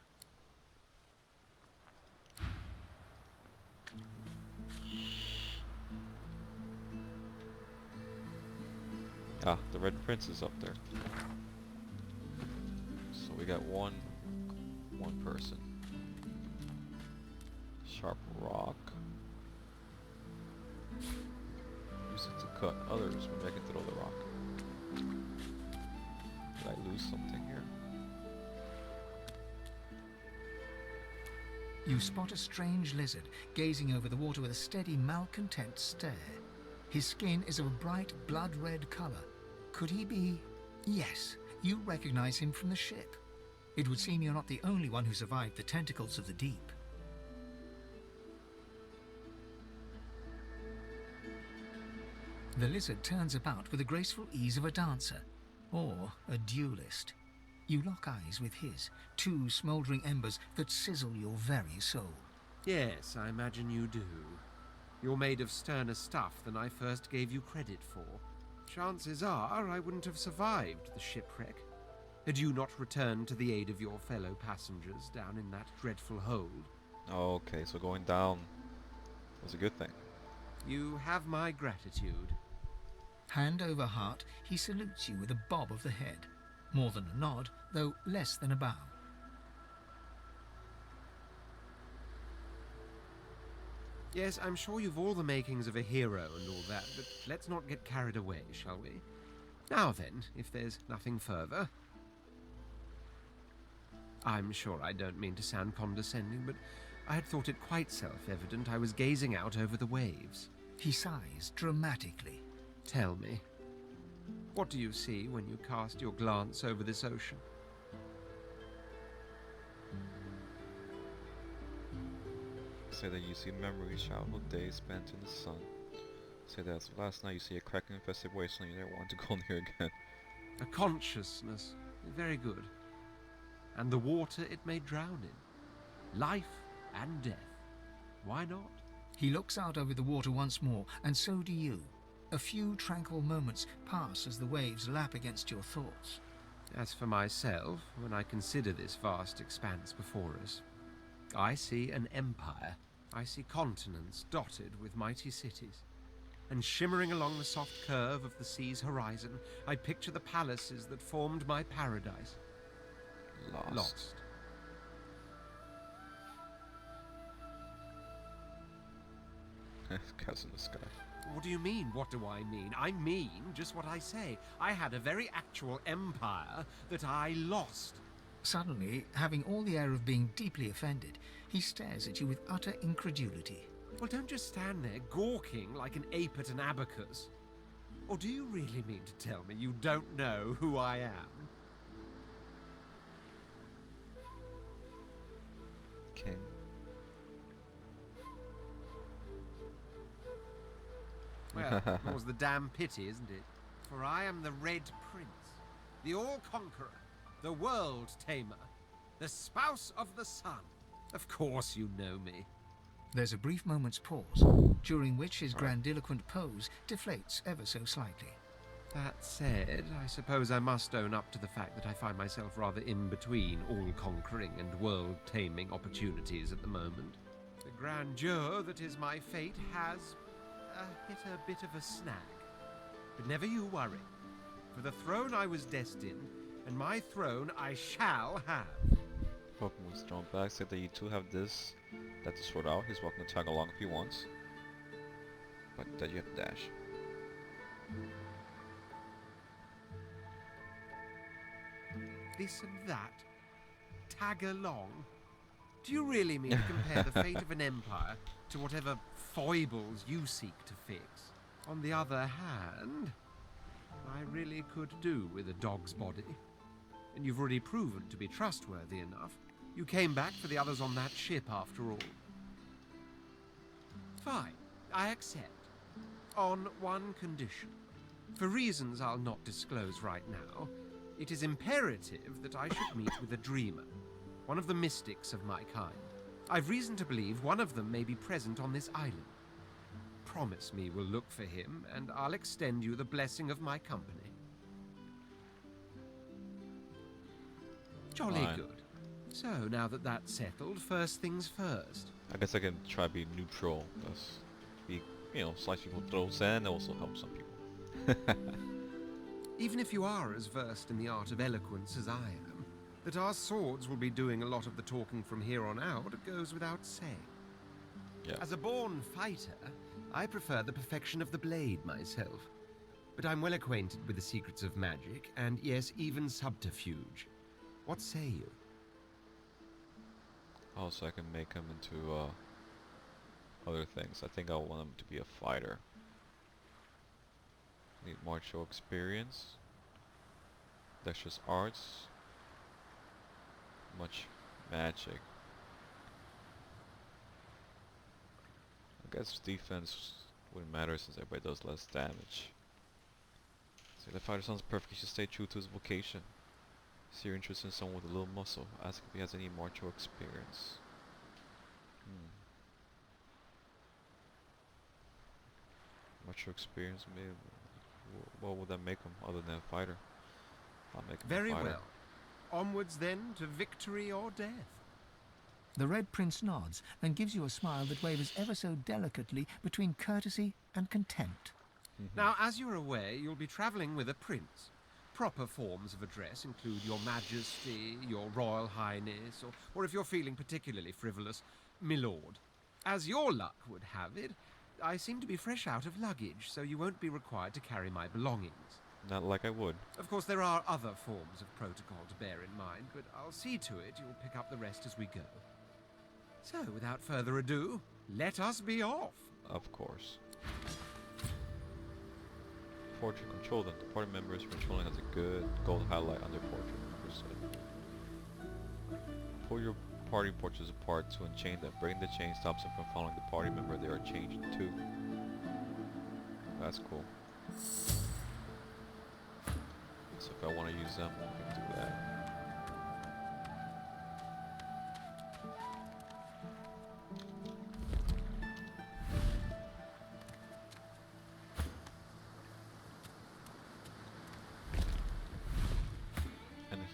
Ah, the Red Prince is up there. So we got one person. Sharp rock. Use it to cut others when I can throw the rock. Did I lose something here? You spot a strange lizard gazing over the water with a steady, malcontent stare. His skin is of a bright, blood-red color. Could he be... Yes, you recognize him from the ship. It would seem you're not the only one who survived the tentacles of the deep. The lizard turns about with the graceful ease of a dancer, or a duelist. You lock eyes with his, two smouldering embers that sizzle your very soul. Yes, I imagine you do. You're made of sterner stuff than I first gave you credit for. Chances are I wouldn't have survived the shipwreck had you not returned to the aid of your fellow passengers down in that dreadful hold. Oh, okay, so going down was a good thing. You have my gratitude. Hand over heart, he salutes you with a bob of the head. More than a nod, though less than a bow. Yes, I'm sure you've all the makings of a hero and all that, but let's not get carried away, shall we? Now then, if there's nothing further... I'm sure I don't mean to sound condescending, but I had thought it quite self-evident I was gazing out over the waves. He sighs dramatically. Tell me, what do you see when you cast your glance over this ocean? Say that you see memories, childhood days spent in the sun. Say that last night you see a kraken-infested wasteland you never want to go near again. A consciousness. Very good. And the water it may drown in. Life and death. Why not? He looks out over the water once more, and so do you. A few tranquil moments pass as the waves lap against your thoughts. As for myself, when I consider this vast expanse before us, I see an empire. I see continents dotted with mighty cities. And shimmering along the soft curve of the sea's horizon, I picture the palaces that formed my paradise. Lost. Cats in the sky. What do you mean, what do I mean? I mean just what I say. I had a very actual empire that I lost. Suddenly, having all the air of being deeply offended, he stares at you with utter incredulity. Well, don't just stand there gawking like an ape at an abacus. Or do you really mean to tell me you don't know who I am? King. Well, more's the damn pity, isn't it? For I am the Red Prince, the All-Conqueror, the World Tamer, the Spouse of the Sun. Of course you know me. There's a brief moment's pause, during which his grandiloquent pose deflates ever so slightly. That said, I suppose I must own up to the fact that I find myself rather in between all-conquering and world-taming opportunities at the moment. The grandeur that is my fate has hit a bit of a snag. But never you worry. For the throne I was destined, and my throne I shall have. Welcome was drawn back, said that you two have this, that to sort out. He's welcome to tag along if he wants. But that you have to dash. This and that. Tag along. Do you really mean to compare the fate of an empire to whatever foibles you seek to fix? On the other hand, I really could do with a dog's body. And you've already proven to be trustworthy enough. You came back for the others on that ship after all. Fine, I accept. On one condition. For reasons I'll not disclose right now, it is imperative that I should meet with a dreamer, one of the mystics of my kind. I've reason to believe one of them may be present on this island. Promise me we'll look for him, and I'll extend you the blessing of my company. Jolly Fine. good. So, now that that's settled, first things first. I guess I can try to be neutral. Thus, be, slice people's throats and also help some people. Even if you are as versed in the art of eloquence as I am, that our swords will be doing a lot of the talking from here on out goes without saying. Yeah. As a born fighter, I prefer the perfection of the blade myself. But I'm well acquainted with the secrets of magic, and yes, even subterfuge. What say you? Also, I can make him into other things. I think I want him to be a fighter. Need martial experience, dexterous arts, much magic. I guess defense wouldn't matter since everybody does less damage. So the fighter sounds perfect. He should stay true to his vocation. See you're interested in someone with a little muscle. Ask if he has any martial experience. Martial experience, maybe. What would that make him other than a fighter? I'll make him Very a fighter. well. Onwards then to victory or death. The Red Prince nods and gives you a smile that wavers ever so delicately between courtesy and contempt. Now, as you're aware, you'll be travelling with a prince. Proper forms of address include Your Majesty, Your Royal Highness, or if you're feeling particularly frivolous, Milord. As your luck would have it, I seem to be fresh out of luggage, so you won't be required to carry my belongings. Not like I would. Of course, there are other forms of protocol to bear in mind, but I'll see to it you'll pick up the rest as we go. So, without further ado, let us be off. Of course. Portrait control then. The party members controlling has a good gold highlight on their portrait. Pull your party portraits apart to unchain them. Breaking the chain stops them from following the party member they are changed to. That's cool. So if I want to use them, I can do that.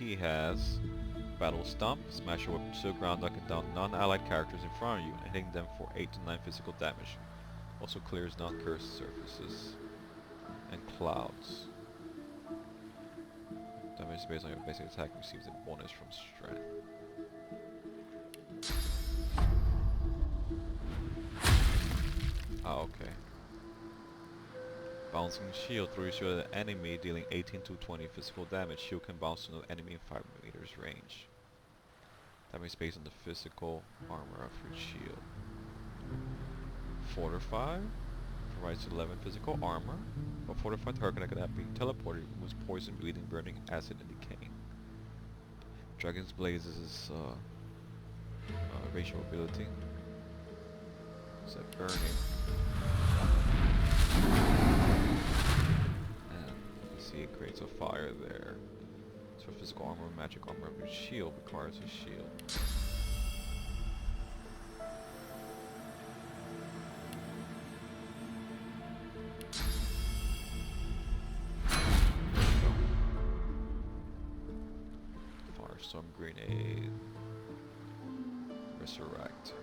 he has Battle Stomp, smash your weapon to the ground, knocking down non-allied characters in front of you, and hitting them for 8 to 9 physical damage. Also clears non-cursed surfaces and clouds. Damage based on your basic attack receives a bonus from strength. Ah, okay. Bouncing shield throws you at an enemy, dealing 18 to 20 physical damage. Shield can bounce to an enemy in 5 meters range. Damage based on the physical armor of your shield. Fortify provides 11 physical armor. A fortified target that cannot be teleported removes poison, bleeding, burning, acid, and decaying. Dragon's Blaze is racial ability. Is that burning? And you see it creates a fire there. So physical armor, magic armor of your shield requires a shield. Firestorm grenade. Resurrect.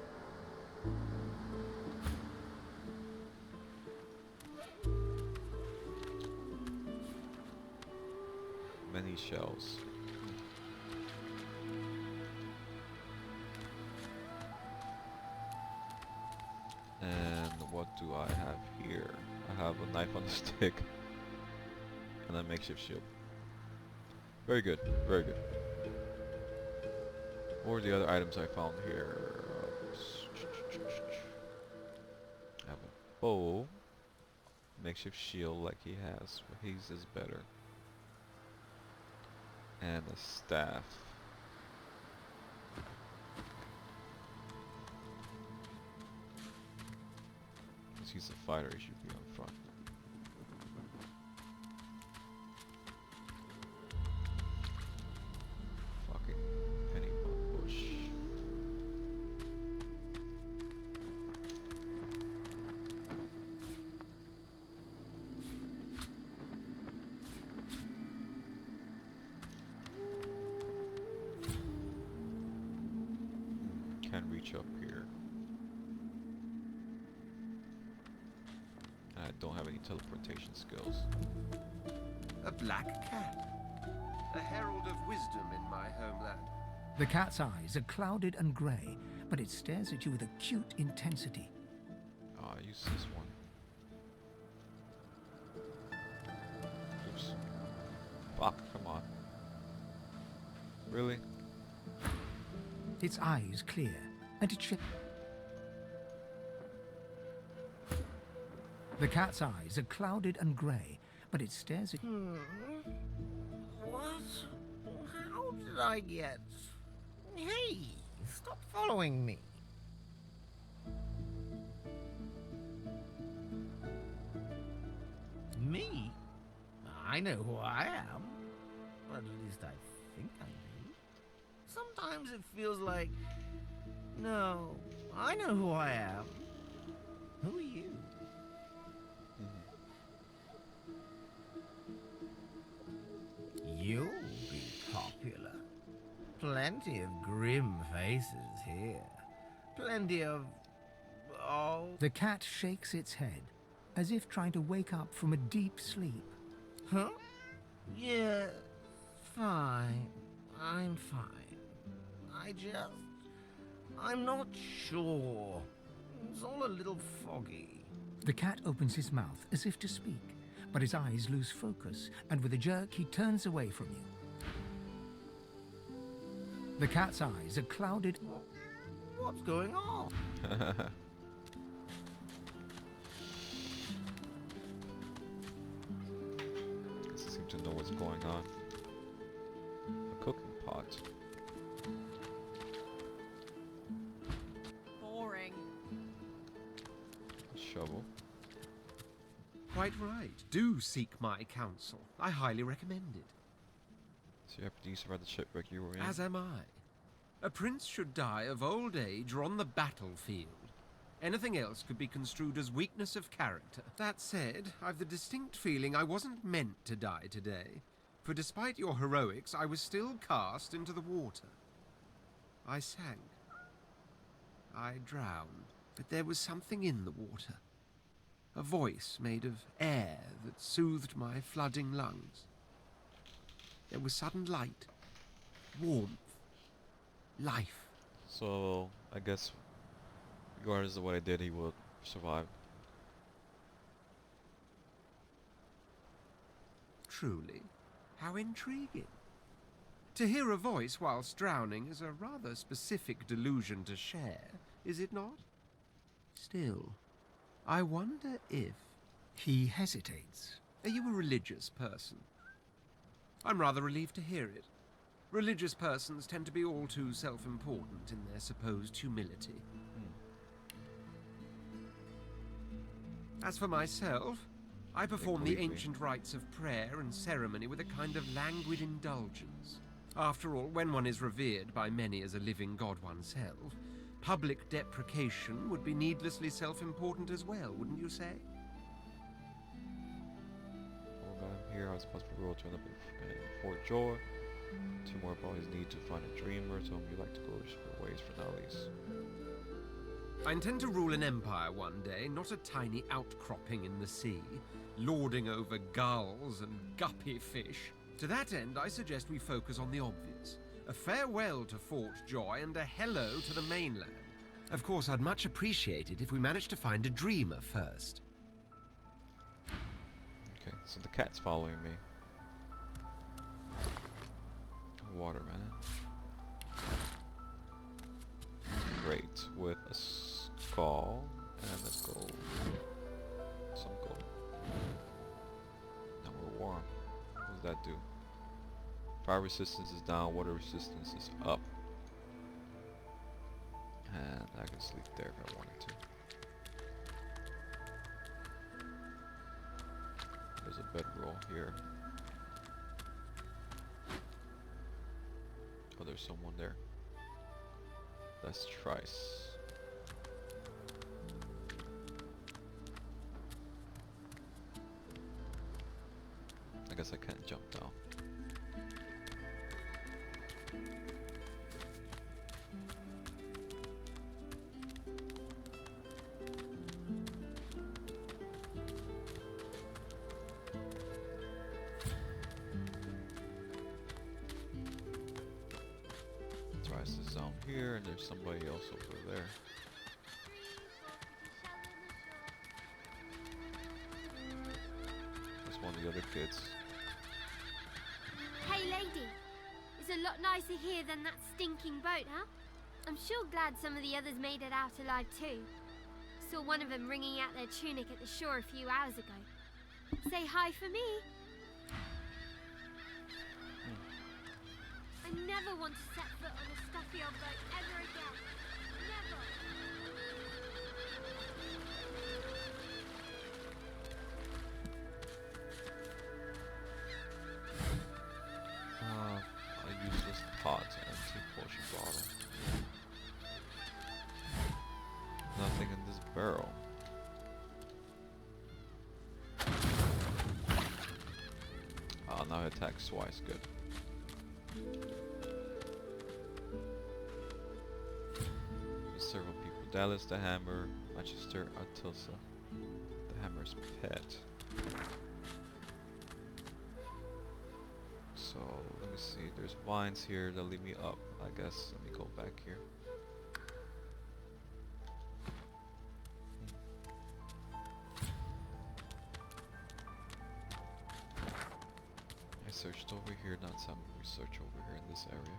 Many shells. And what do I have here? I have a knife on a stick and a makeshift shield. Very good, very good. What were the other items I found here? I have a bow, makeshift shield like he has, but his is better. And a staff. Since he's a fighter, he should be on front. Fucking penny bush. Can't reach up here. I don't have any teleportation skills. A black cat. A herald of wisdom in my homeland. The cat's eyes are clouded and grey, but it stares at you with acute intensity. Oh, I use this one. Oops. Fuck, come on. Really? Its eyes clear, and it The cat's eyes are clouded and grey, but it stares at What? How did I get... Hey, stop following me. Me? I know who I am. Or at least I think I do. Sometimes it feels like... No, I know who I am. Who are you? You'll be popular. Plenty of grim faces here. Plenty of... oh... The cat shakes its head, as if trying to wake up from a deep sleep. Huh? Yeah, fine. I'm fine. I'm not sure. It's all a little foggy. The cat opens his mouth as if to speak, but his eyes lose focus, and with a jerk he turns away from you. The cat's eyes are clouded. What's going on? Doesn't seem to know what's going on. A cooking pot. Boring. A shovel. Quite right. Do seek my counsel. I highly recommend it. So you have to survive the shipwreck you were in. As am I. A prince should die of old age or on the battlefield. Anything else could be construed as weakness of character. That said, I've the distinct feeling I wasn't meant to die today. For despite your heroics, I was still cast into the water. I sank. I drowned. But there was something in the water. A voice made of air that soothed my flooding lungs. There was sudden light, warmth, life. So, I guess, regardless of what I did, he would survive. Truly, how intriguing. To hear a voice whilst drowning is a rather specific delusion to share, is it not? Still, I wonder if... He hesitates. Are you a religious person? I'm rather relieved to hear it. Religious persons tend to be all too self-important in their supposed humility. As for myself, I perform the ancient rites of prayer and ceremony with a kind of languid indulgence. After all, when one is revered by many as a living god oneself, public deprecation would be needlessly self-important as well, wouldn't you say? I'm here, I was supposed to turn up in Fort Joy. 2 more about his need to find a dreamer, so you'd like to go your ways for now, at least. I intend to rule an empire one day, not a tiny outcropping in the sea, lording over gulls and guppy fish. To that end, I suggest we focus on the obvious. A farewell to Fort Joy and a hello to the mainland. Of course, I'd much appreciate it if we managed to find a dreamer first. Okay, so the cat's following me. Water, man. Great, with a skull and a gold. Some gold. Now we're warm. What does that do? Fire resistance is down, water resistance is up. And I can sleep there if I wanted to. There's a bedroll here. Oh, there's someone there. That's Trice. I guess I can't jump down. Trice is down here, and there's somebody else over there. That's one of the other kids. Hey lady, it's a lot nicer here than that stinking boat, huh? I'm sure glad some of the others made it out alive too. Saw one of them wringing out their tunic at the shore a few hours ago. Say hi for me. I never want to set foot on a stuffy old boat ever again. Never. A useless pot and empty potion bottle. Nothing in this barrel. Now it attacks twice, good. Several people. Dallas the Hammer, Manchester, Atilsa. The Hammer's pet. So, let me see. There's vines here that lead me up, I guess. Let me go back here. I searched over here, not some research over here in this area.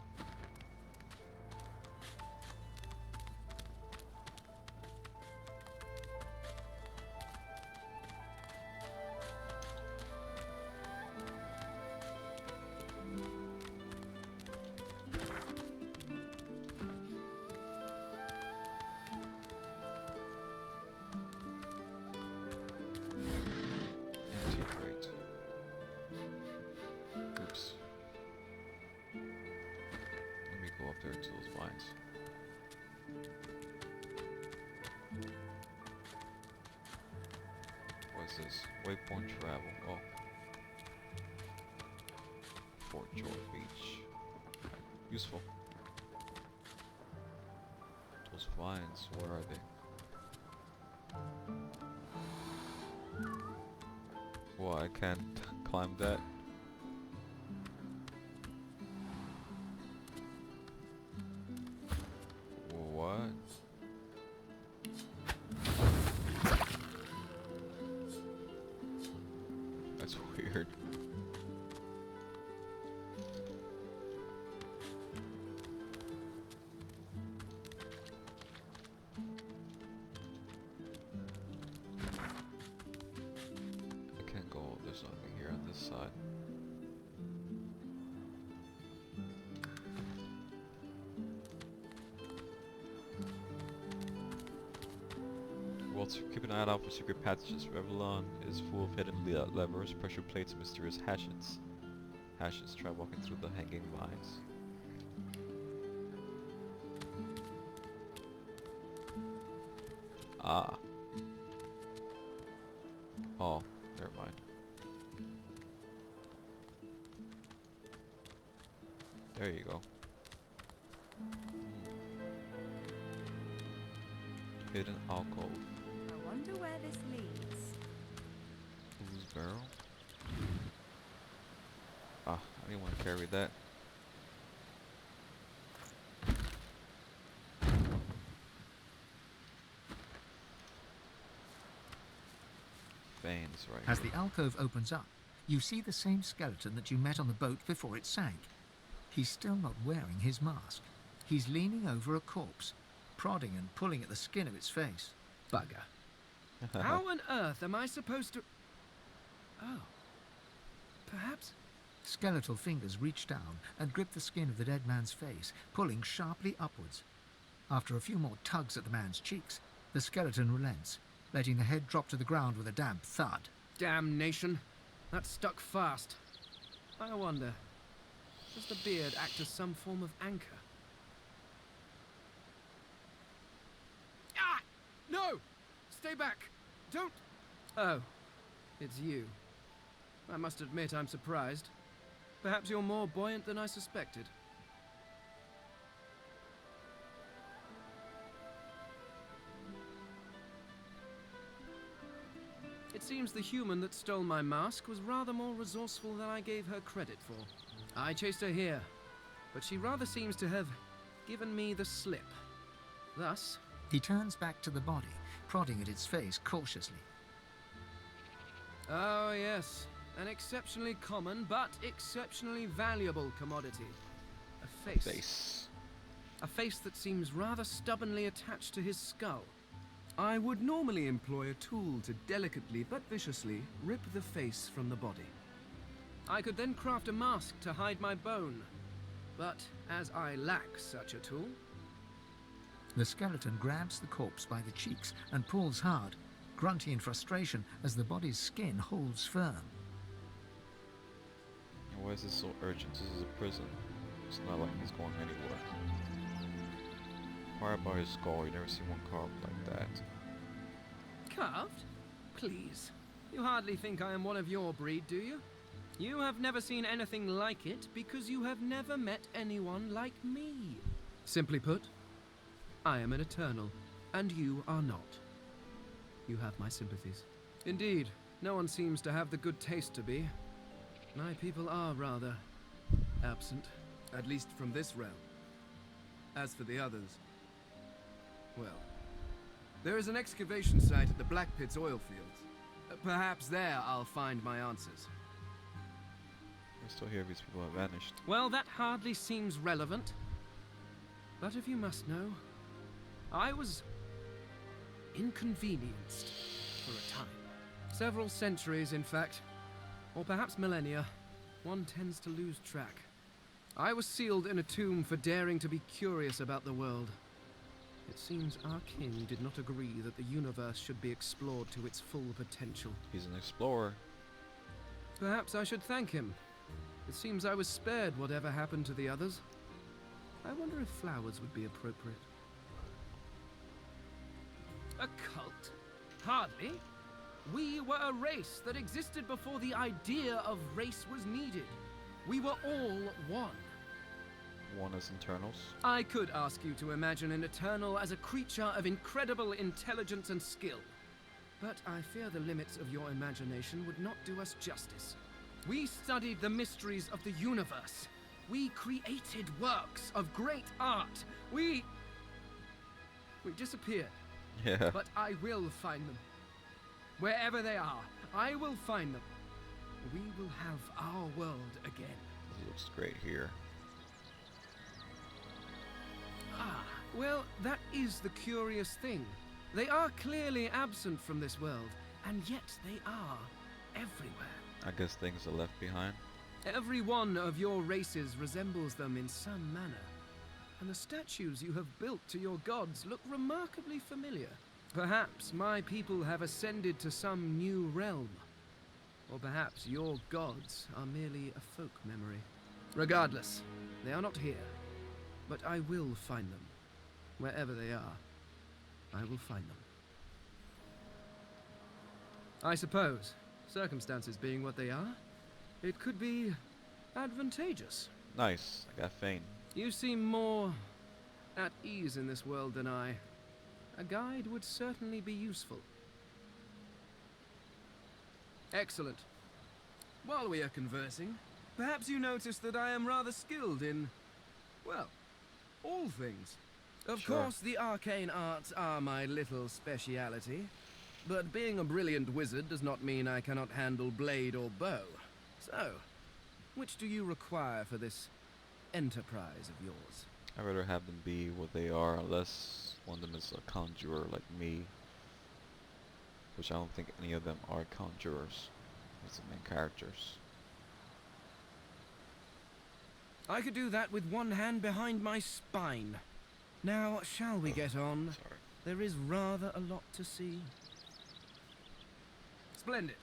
Go up there to those vines. What is this? Waypoint travel. Oh. Joy Beach. Useful. Those vines, where are they? Well, I can't climb that. What? That's weird. I can't go, there's nothing here on this side. Well, to keep an eye out for secret passages. Revlon is full of hidden levers, pressure plates, and mysterious hatchets. Hatchets, try walking through the hanging vines. Ah. Oh, never mind. There you go. Hidden alcove. I wonder where this leads. Whose barrel? Ah, I didn't want to carry that. Veins, right. As the alcove opens up, you see the same skeleton that you met on the boat before it sank. He's still not wearing his mask. He's leaning over a corpse, prodding and pulling at the skin of its face. Bugger. How on earth am I supposed to... Oh. Perhaps... Skeletal fingers reach down and grip the skin of the dead man's face, pulling sharply upwards. After a few more tugs at the man's cheeks, the skeleton relents, letting the head drop to the ground with a damp thud. Damnation. That stuck fast. I wonder, does the beard act as some form of anchor? Ah! No! Stay back! Don't... Oh, it's you. I must admit I'm surprised. Perhaps you're more buoyant than I suspected. It seems the human that stole my mask was rather more resourceful than I gave her credit for. I chased her here, but she rather seems to have given me the slip. Thus... He turns back to the body, prodding at its face cautiously. Oh yes, an exceptionally common but exceptionally valuable commodity. A face. A face that seems rather stubbornly attached to his skull. I would normally employ a tool to delicately but viciously rip the face from the body. I could then craft a mask to hide my bone, but as I lack such a tool... The skeleton grabs the corpse by the cheeks and pulls hard, grunting in frustration as the body's skin holds firm. Why is this so urgent? This is a prison. It's not like he's going anywhere. Why about his skull? You never seen one carved like that. Carved? Please. You hardly think I am one of your breed, do you? You have never seen anything like it because you have never met anyone like me. Simply put, I am an Eternal, and you are not. You have my sympathies. Indeed, no one seems to have the good taste to be. My people are rather absent, at least from this realm. As for the others, well, there is an excavation site at the Black Pit's oil fields. Perhaps there I'll find my answers. I still hear these people have vanished. Well, that hardly seems relevant. But if you must know, I was inconvenienced for a time. Several centuries, in fact. Or perhaps millennia. One tends to lose track. I was sealed in a tomb for daring to be curious about the world. It seems our king did not agree that the universe should be explored to its full potential. He's an explorer. Perhaps I should thank him. It seems I was spared whatever happened to the others. I wonder if flowers would be appropriate. A cult? Hardly. We were a race that existed before the idea of race was needed. We were all one. One as internals. I could ask you to imagine an Eternal as a creature of incredible intelligence and skill. But I fear the limits of your imagination would not do us justice. We studied the mysteries of the universe. We created works of great art. We disappeared. Yeah. But I will find them. Wherever they are, I will find them. We will have our world again. This looks great here. Ah, well, that is the curious thing. They are clearly absent from this world, and yet they are everywhere. I guess things are left behind. Every one of your races resembles them in some manner, and the statues you have built to your gods look remarkably familiar. Perhaps my people have ascended to some new realm, or perhaps your gods are merely a folk memory. Regardless, they are not here, but I will find them. Wherever they are, I will find them. I suppose, circumstances being what they are, it could be advantageous. Nice. I got Fane. You seem more at ease in this world than I. A guide would certainly be useful. Excellent. While we are conversing, perhaps you notice that I am rather skilled in, well, all things. Of Sure. course, the arcane arts are my little speciality, but being a brilliant wizard does not mean I cannot handle blade or bow. So, which do you require for this enterprise of yours? I'd rather have them be what they are, unless one of them is a conjurer like me. Which I don't think any of them are conjurers. As the main characters. I could do that with one hand behind my spine. Now, shall we get on? Sorry. There is rather a lot to see. Splendid.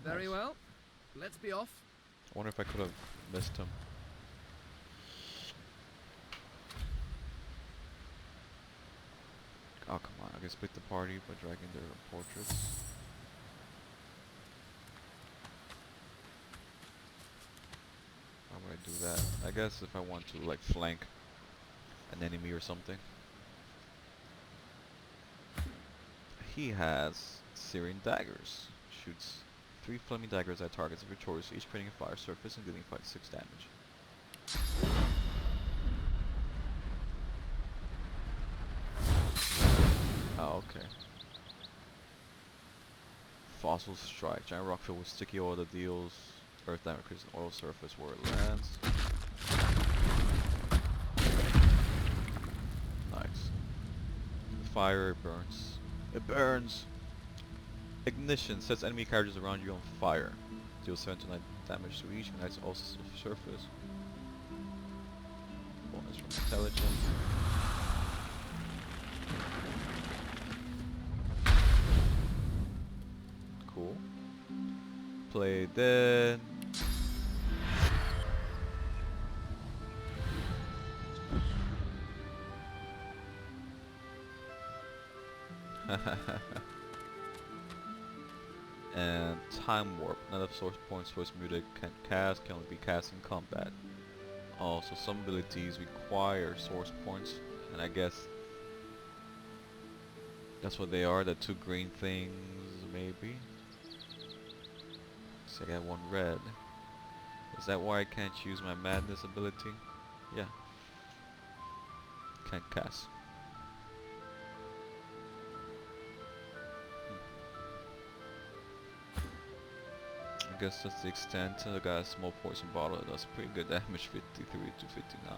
Very Nice. well. Let's be off. I wonder if I could have missed him. Oh, come on. I can split the party by dragging their portraits. How would I do that? I guess if I want to, like, flank an enemy or something. He has Syrian daggers. Shoots 3 flaming daggers at targets if victorious, each creating a fire surface and dealing 5-6 damage. Oh, okay. Fossil strike. Giant rock filled with sticky oil that deals earth damage, creates an oil surface where it lands. Nice. Fire, it burns. It burns! Ignition sets enemy characters around you on fire. Deals 7 to 9 damage to each, ignites all surface. Bonus from intelligence. Cool. Play dead. And time warp. None of source points source muted can cast, can only be cast in combat. Also, some abilities require source points, and I guess that's what they are, the 2 green things, maybe. So I got 1 red. Is that why I can't use my madness ability? Yeah. Can't cast. I guess that's the extent. I got a small poison bottle. It does pretty good damage, 53 to 59.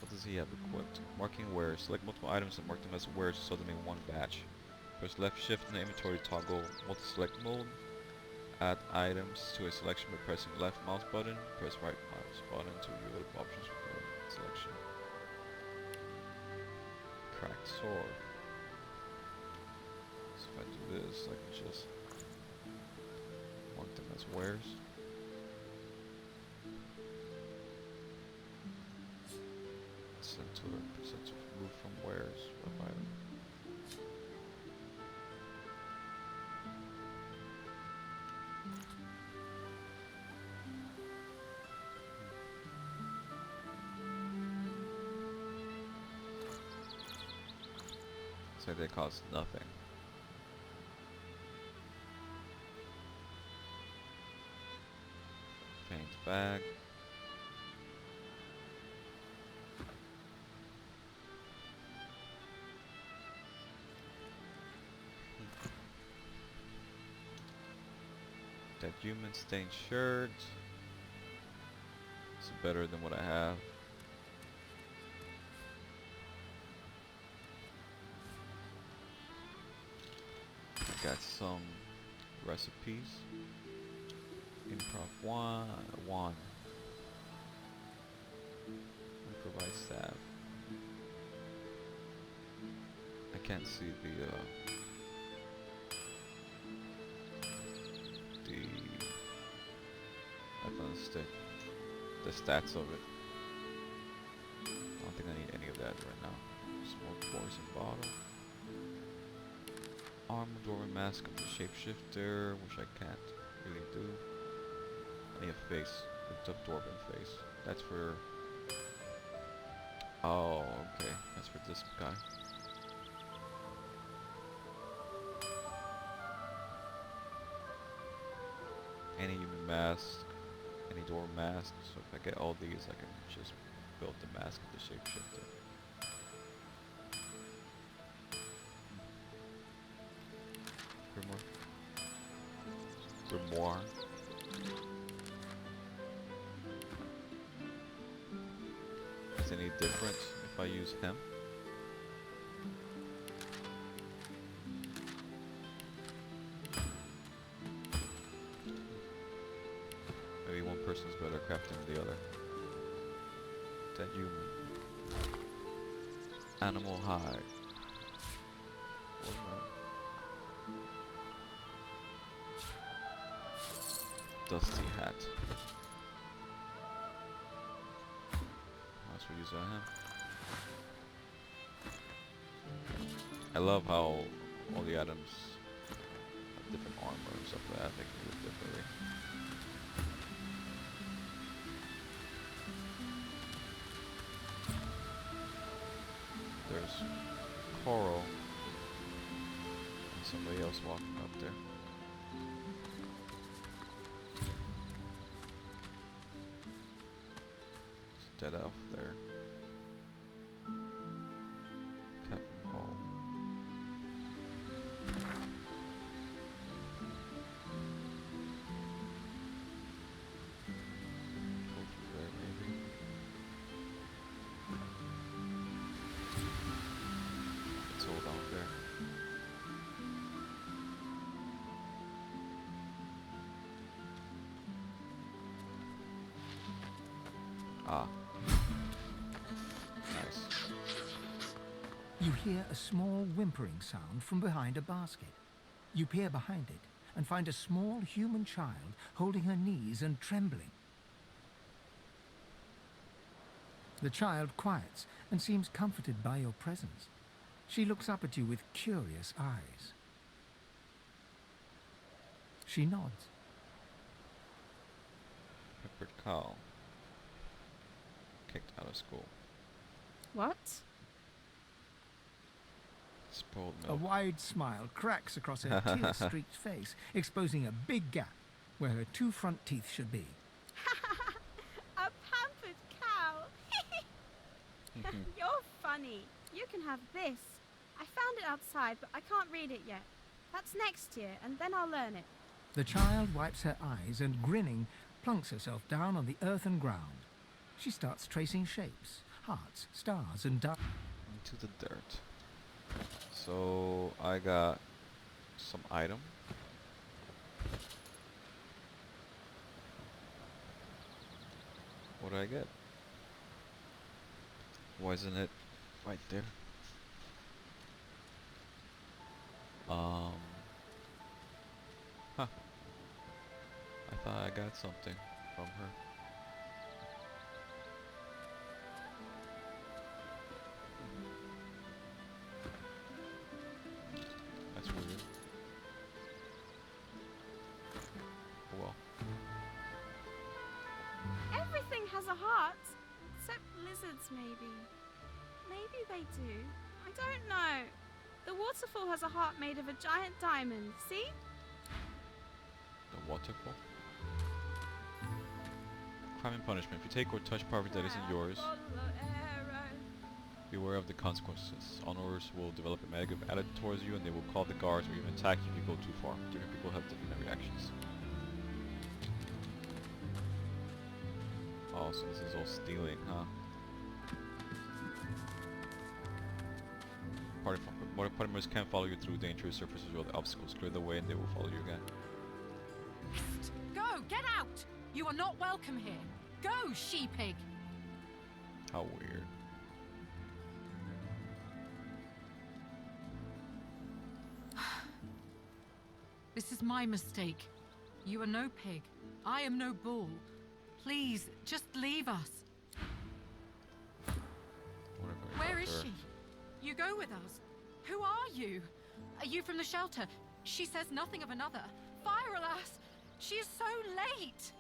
What does he have equipped? Marking wares. Select multiple items and mark them as wares so them in one batch. Press left shift in the inventory toggle multi-select mode. Add items to a selection by pressing left mouse button. Press right mouse button to view the options for the selection. Cracked sword. So if I do this, I can just mark them as wares. Center remove from wares. What item? Say they cost nothing. Paint bag. That human stained shirt. It's better than what I have. I got some recipes. Improv one. Improvise stab. I can't see the weapon stick, the stats of it. I don't think I need any of that right now. Smoke poison bottle. Armor dwarven mask of the shapeshifter, which I can't really do. I need a face, a dwarven face. That's for. Oh, okay. That's for this guy. Any human mask, any dwarven mask. So if I get all these, I can just build the mask of the shapeshifter. Grimoire. Is it any different if I use him? Maybe one person's better crafting than the other. That human. Animal hide. Dusty hat. Let's use him. I love how all the items have different armor and stuff like that. They can look differently. There's Coral and somebody else walking up there. Dead elf there. Captain Hall. Go through there maybe. Let's hold on there. Ah. You hear a small whimpering sound from behind a basket. You peer behind it and find a small human child holding her knees and trembling. The child quiets and seems comforted by your presence. She looks up at you with curious eyes. She nods. Peppered cow. Kicked out of school. What? Spoiled A milk. wide smile cracks across her tear-streaked face, exposing a big gap where her two front teeth should be. A pampered cow. You're funny. You can have this. I found it outside, but I can't read it yet. That's next year, and then I'll learn it. The child wipes her eyes and, grinning, plunks herself down on the earthen ground. She starts tracing shapes, hearts, stars, and dark. Into the dirt. So I got some item. What did I get? Wasn't it right there? Huh. I thought I got something from her. That's weird. Oh well. Everything has a heart, except lizards, maybe. Maybe they do. I don't know. The waterfall has a heart made of a giant diamond, see? The waterfall? Crime and punishment. If you take or touch property that isn't yours, beware of the consequences. Honorers will develop a negative attitude towards you and they will call the guards or even attack you if you go too far. Different people have different reactions. Oh, so this is all stealing, huh? Party members can't follow you through dangerous surfaces or the obstacles. Clear the way and they will follow you again. Go! Get out! You are not welcome here. Go, she-pig! How weird. This is my mistake. You are no pig. I am no bull. Please, just leave us. Where is she? You go with us. Who are you? Are you from the shelter? She says nothing of another. Fire, alas! She is so late!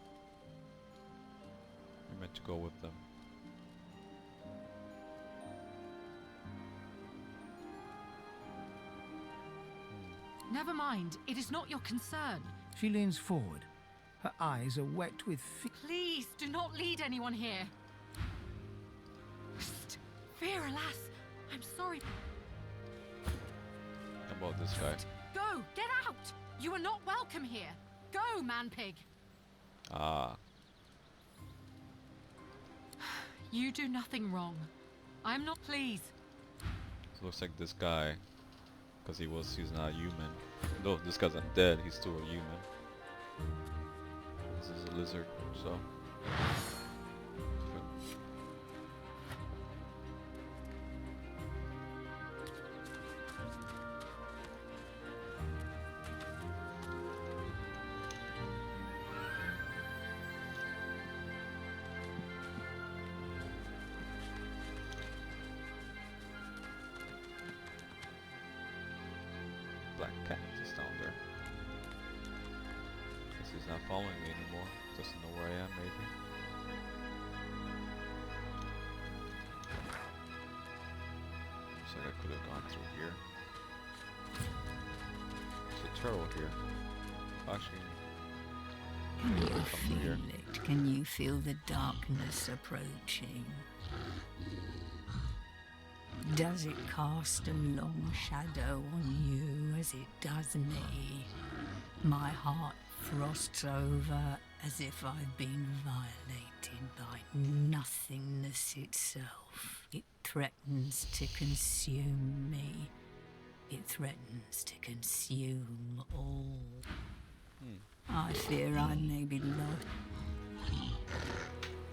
You're meant to go with them. Never mind. It is not your concern. She leans forward. Her eyes are wet with Please, do not lead anyone here. Psst. Fear, alas. I'm sorry. How about this guy? Go! Get out! You are not welcome here. Go, man-pig. Ah. You do nothing wrong. I'm not pleased. So it looks like this guy, because he's not human. No, this guy's undead, he's still a human. This is a lizard, so. Black cat is down there. Guess he's not following me anymore. Doesn't know where I am, maybe. Looks like I could have gone through here. There's a turtle here. Actually, Can you come through here. feel it? Can you feel the darkness approaching? Does it cast a long shadow on you as it does me? My heart frosts over as if I've been violated by nothingness itself. It threatens to consume me. It threatens to consume all. I fear I may be lost.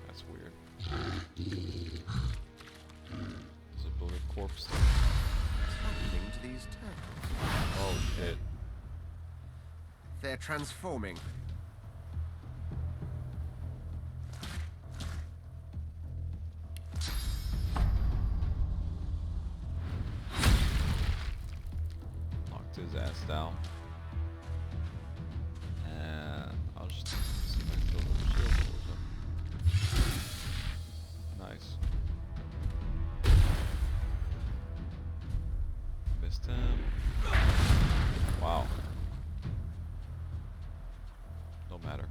That's weird. There's a bullet corpse. What's happening to these turtles? Oh shit. They're transforming. Knocked his ass down. And I'll just see if I can kill those shield blows up. Nice. Missed him. Wow. No matter.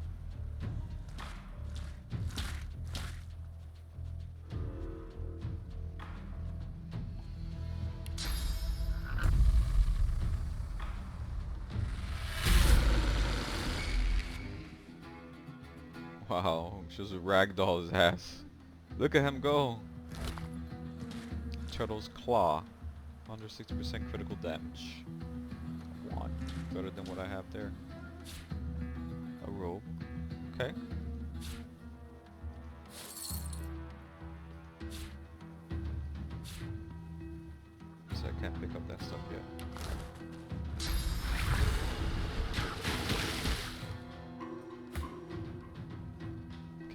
Wow, just ragdoll his ass. Look at him go. Turtle's claw. 160% critical damage. One. Better than what I have there. A robe. Okay. So I can't pick up that stuff yet.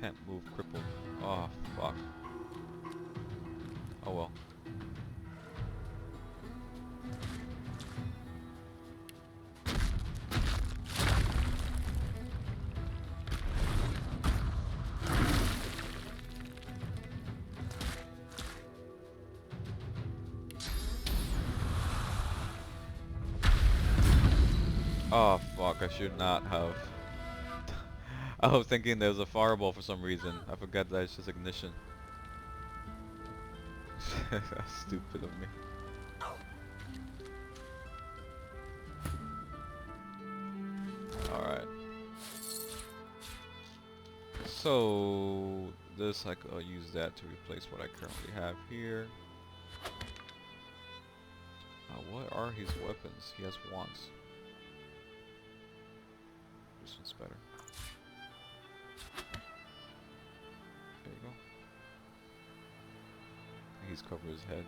Can't move, crippled. Oh, fuck. Oh well. Oh fuck, I should not have. I was thinking there was a fireball for some reason. I forgot that it's just ignition. That's stupid of me. Alright. So this I'll use that to replace what I currently have here. What are his weapons? He has wands. This one's better. There you go. He's covered his head.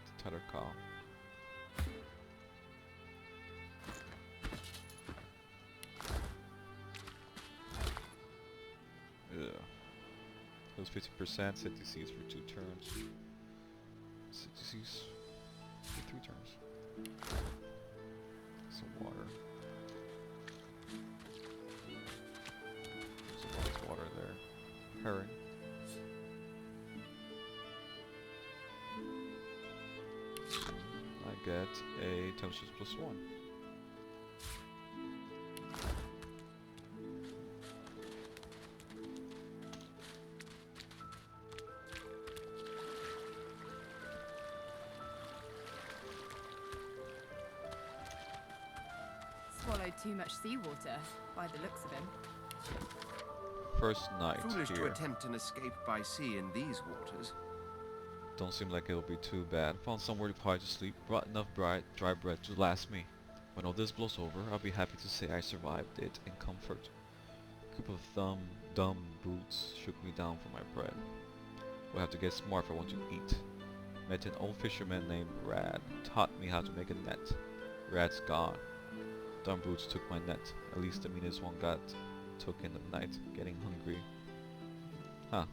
It's a tether cow. Yeah. It was 50%, set DCs for 2 turns. Set DCs for 3 turns. Some water. There's a lot of water there. Herring. I get a intelligence +1. Swallowed too much seawater, by the looks of him. First night Foolish to here. attempt an escape by sea in these waters. Don't seem like it'll be too bad. Found somewhere to quiet to sleep. Brought enough dry bread to last me. When all this blows over, I'll be happy to say I survived it in comfort. A couple of dumb brutes shook me down for my bread. We'll have to get smart if I want to eat. Met an old fisherman named Rad. Taught me how to make a net. Rad's gone. Dumb brutes took my net. At least the meanest one got took in the night. Getting hungry. Huh.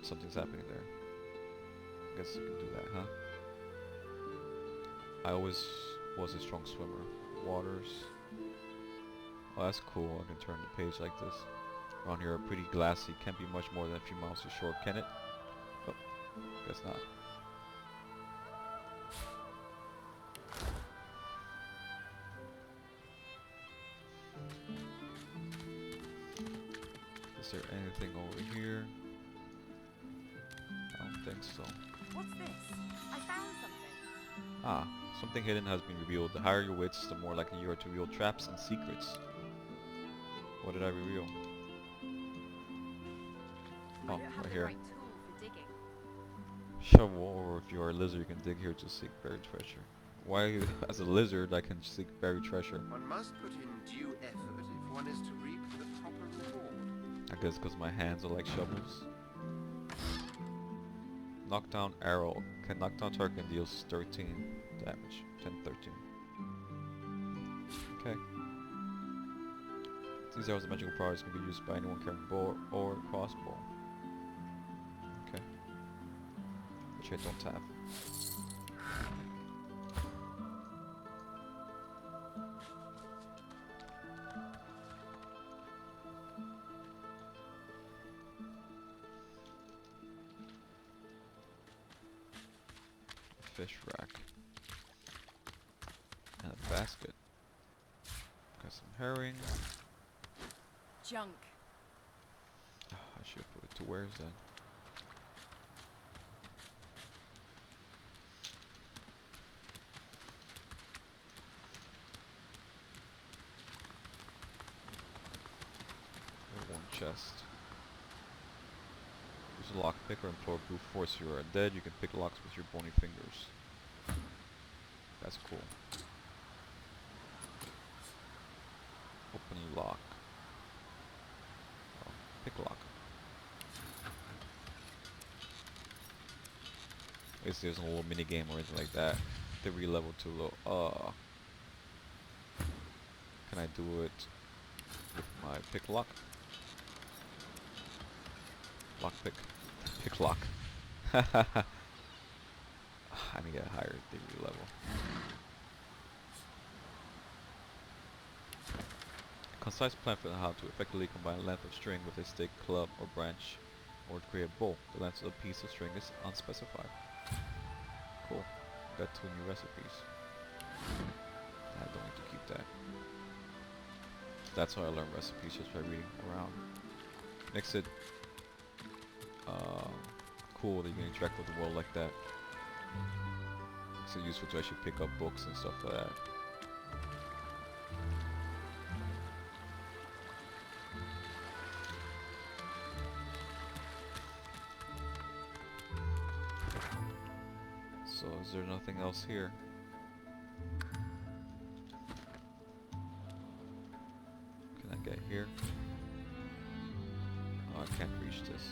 Something's happening there. Guess you can do that, huh? I always was a strong swimmer. Waters. Oh, that's cool. I can turn the page like this. Around here are pretty glassy. Can't be much more than a few miles to shore, can it? Oh, guess not. Is there anything over here? I don't think so. What's this? I found something. Ah, something hidden has been revealed. The higher your wits, the more likely you are to reveal traps and secrets. What did I reveal? Oh, right here. Shovel, or if you are a lizard, you can dig here to seek buried treasure. Why, as a lizard, I can seek buried treasure? One must put in due effort if one is to reap the proper reward. I guess because my hands are like shovels. Knockdown arrow. Can knock down target and deals 13 damage. 10-13. Okay. These arrows of magical powers can be used by anyone carrying bow or crossbow. Okay. Which I don't have. Fish rack. And a basket. Got some herring. Junk. I should put it to where's that? One chest. Use a lockpick or implore brute force. You are dead. You can pick locks with your bony fingers. That's cool. Open lock. Oh, pick lock. I guess there's a little mini game or anything like that. Theory level too low. Can I do it with my pick lock? Lock pick. Pick lock. I need a higher theory level. Concise plan for how to effectively combine length of string with a stick, club, or branch, or to create a bow. The length of the piece of string is unspecified. Cool. Got 2 new recipes. I don't need to keep that. That's how I learn recipes, just by reading around. Makes it cool that you can interact with the world like that. Makes it useful to actually pick up books and stuff like that. So is there nothing else here? Can I get here? Oh, I can't reach this.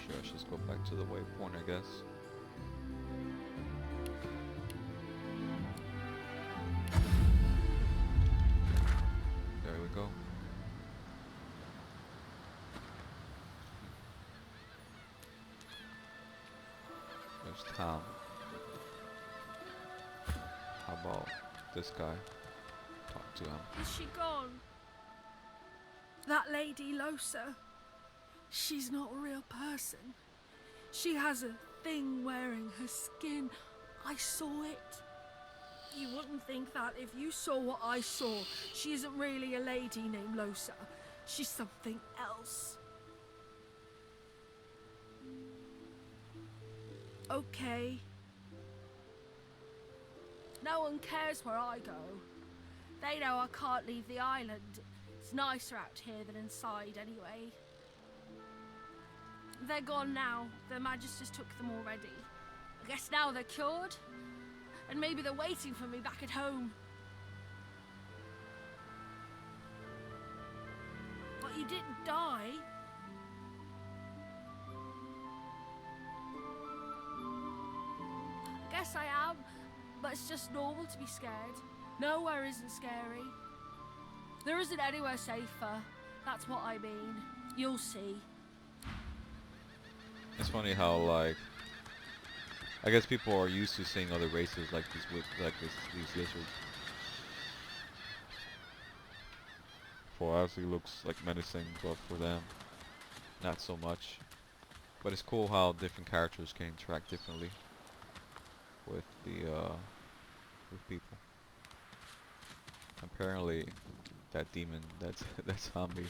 Sure, let's just go back to the waypoint, I guess. There we go. There's Tom. How about this guy? Talk to him. Is she gone? That lady Losa. She's not a real person. She has a thing wearing her skin. I saw it. You wouldn't think that if you saw what I saw. She isn't really a lady named Losa. She's something else. Okay. No one cares where I go. They know I can't leave the island. It's nicer out here than inside anyway. They're gone now. The Magisters took them already. I guess now they're cured. And maybe they're waiting for me back at home. But you didn't die. I guess I am, but it's just normal to be scared. Nowhere isn't scary. There isn't anywhere safer. That's what I mean. You'll see. It's funny how, like, I guess people are used to seeing other races like these lizards. For us, it looks like menacing, but for them, not so much. But it's cool how different characters can interact differently with the with people. Apparently, that demon, that zombie,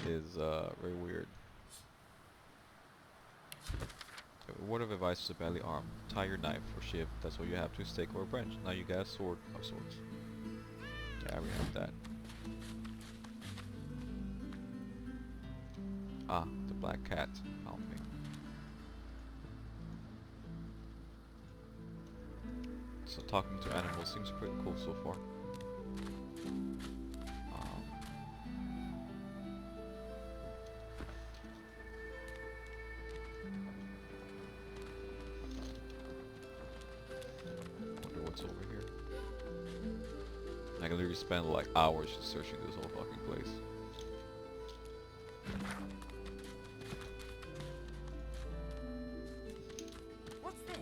is very weird. A word of advice to the badly armed. Tie your knife or shiv. That's what you have to a stake or a branch. Now you got a sword of sorts. Yeah, we have that. Ah, the black cat found me. So talking to animals seems pretty cool so far. Wonder what's over here. I can literally spend like hours just searching this whole fucking place. What's this?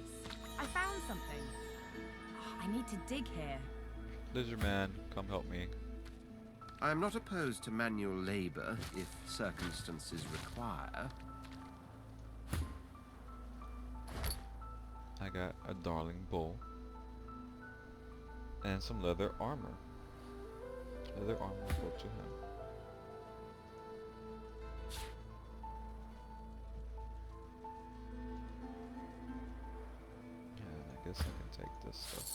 I found something. I need to dig here. Lizard man, come help me. I am not opposed to manual labor if circumstances require. I got a darling bow. And some leather armor. Leather armor will go to him. And I guess I can take this stuff.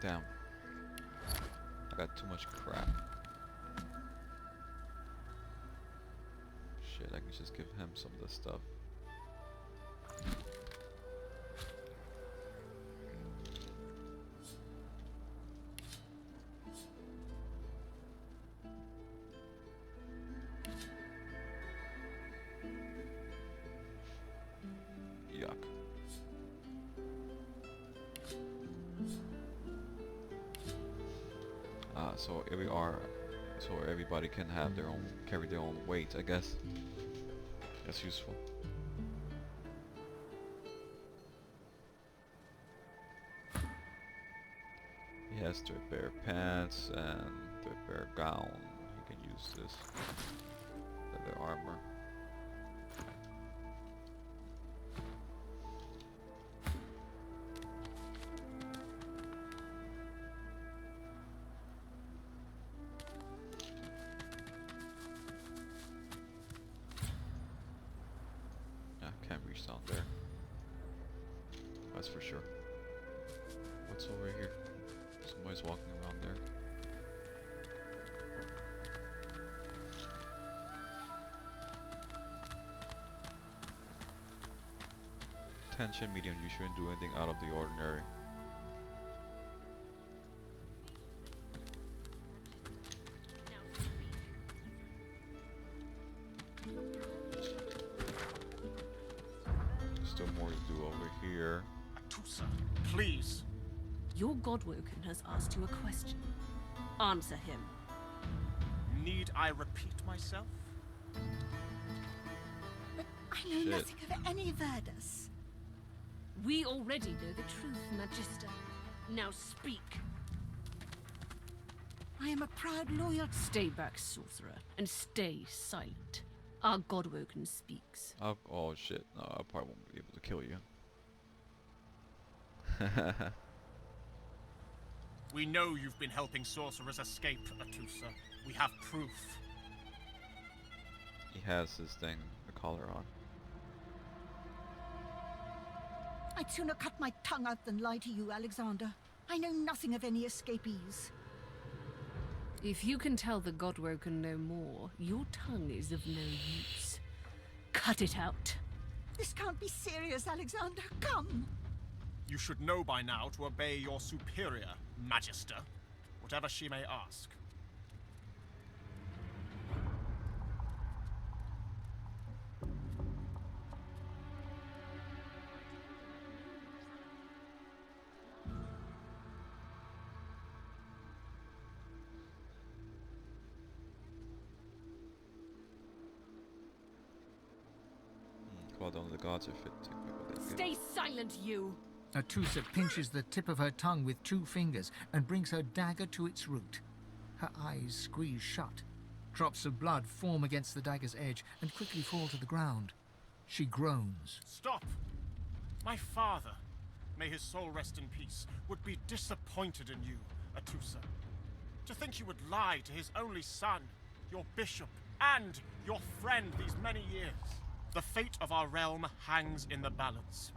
Damn. I got too much crap. Shit, I can just give him some of this stuff. Yuck. So everybody can have their own, carry their own weight, I guess. That's useful. He has threadbare pants and threadbare gown. He can use this. Leather armor. Can't reach down there. That's for sure. What's over here? Somebody's walking around there. Tension medium. You shouldn't do anything out of the ordinary. Still more to do over here. Atusa, please. Your Godwoken has asked you a question. Answer him. Need I repeat myself? But I know nothing of any Verdus. We already know the truth, Magister. Now speak. I am a proud, loyal... Stay back, sorcerer, and stay silent. Our Godwoken speaks. Oh shit, no, I probably won't be able to kill you. We know you've been helping sorcerers escape, Atusa. We have proof. He has his thing, the collar on. I'd sooner cut my tongue out than lie to you, Alexander. I know nothing of any escapees. If you can tell the Godwoken no more, your tongue is of no use. Cut it out. This can't be serious, Alexander. Come. You should know by now to obey your superior, Magister, whatever she may ask. Call down the gods if it take me what they get. Stay silent, you! Atusa pinches the tip of her tongue with 2 fingers and brings her dagger to its root. Her eyes squeeze shut. Drops of blood form against the dagger's edge and quickly fall to the ground. She groans. Stop! My father, may his soul rest in peace, would be disappointed in you, Atusa. To think you would lie to his only son, your bishop, and your friend these many years. The fate of our realm hangs in the balance.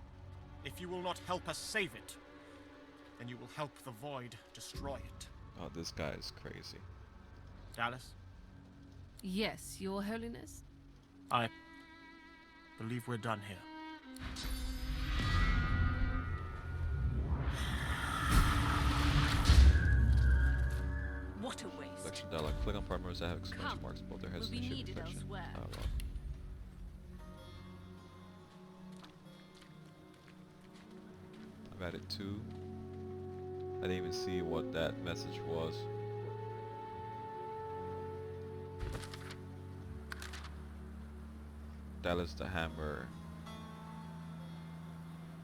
If you will not help us save it, then you will help the Void destroy it. Oh, this guy is crazy. Dallas? Yes, Your Holiness? I believe we're done here. What a waste. Selection dialog. Click on primers that have exclamation marks above their heads We'll in be the shape needed section. elsewhere. Dialogue. I've added 2. I didn't even see what that message was. Dallas the Hammer.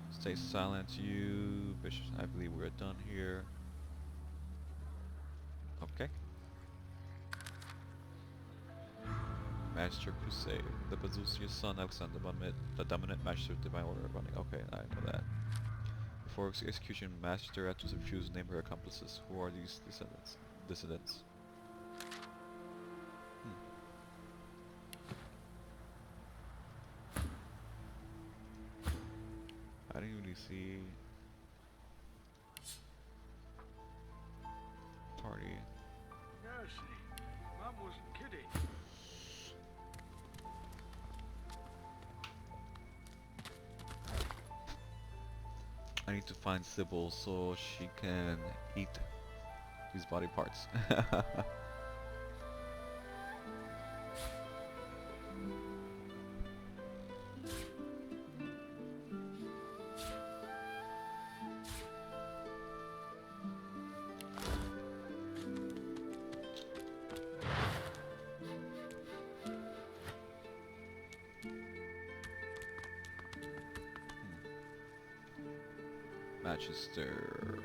Stay silent, you. Bishop, I believe we're done here. Okay. Master Crusade. The Bazusia's son, Alexander, the dominant master of divine order running. Okay, I know that. Before execution, Master had to choose name her accomplices. Who are these dissidents? I didn't really see party. Yeah, see, Mum wasn't kidding. I need to find Sybil so she can eat these body parts. Manchester,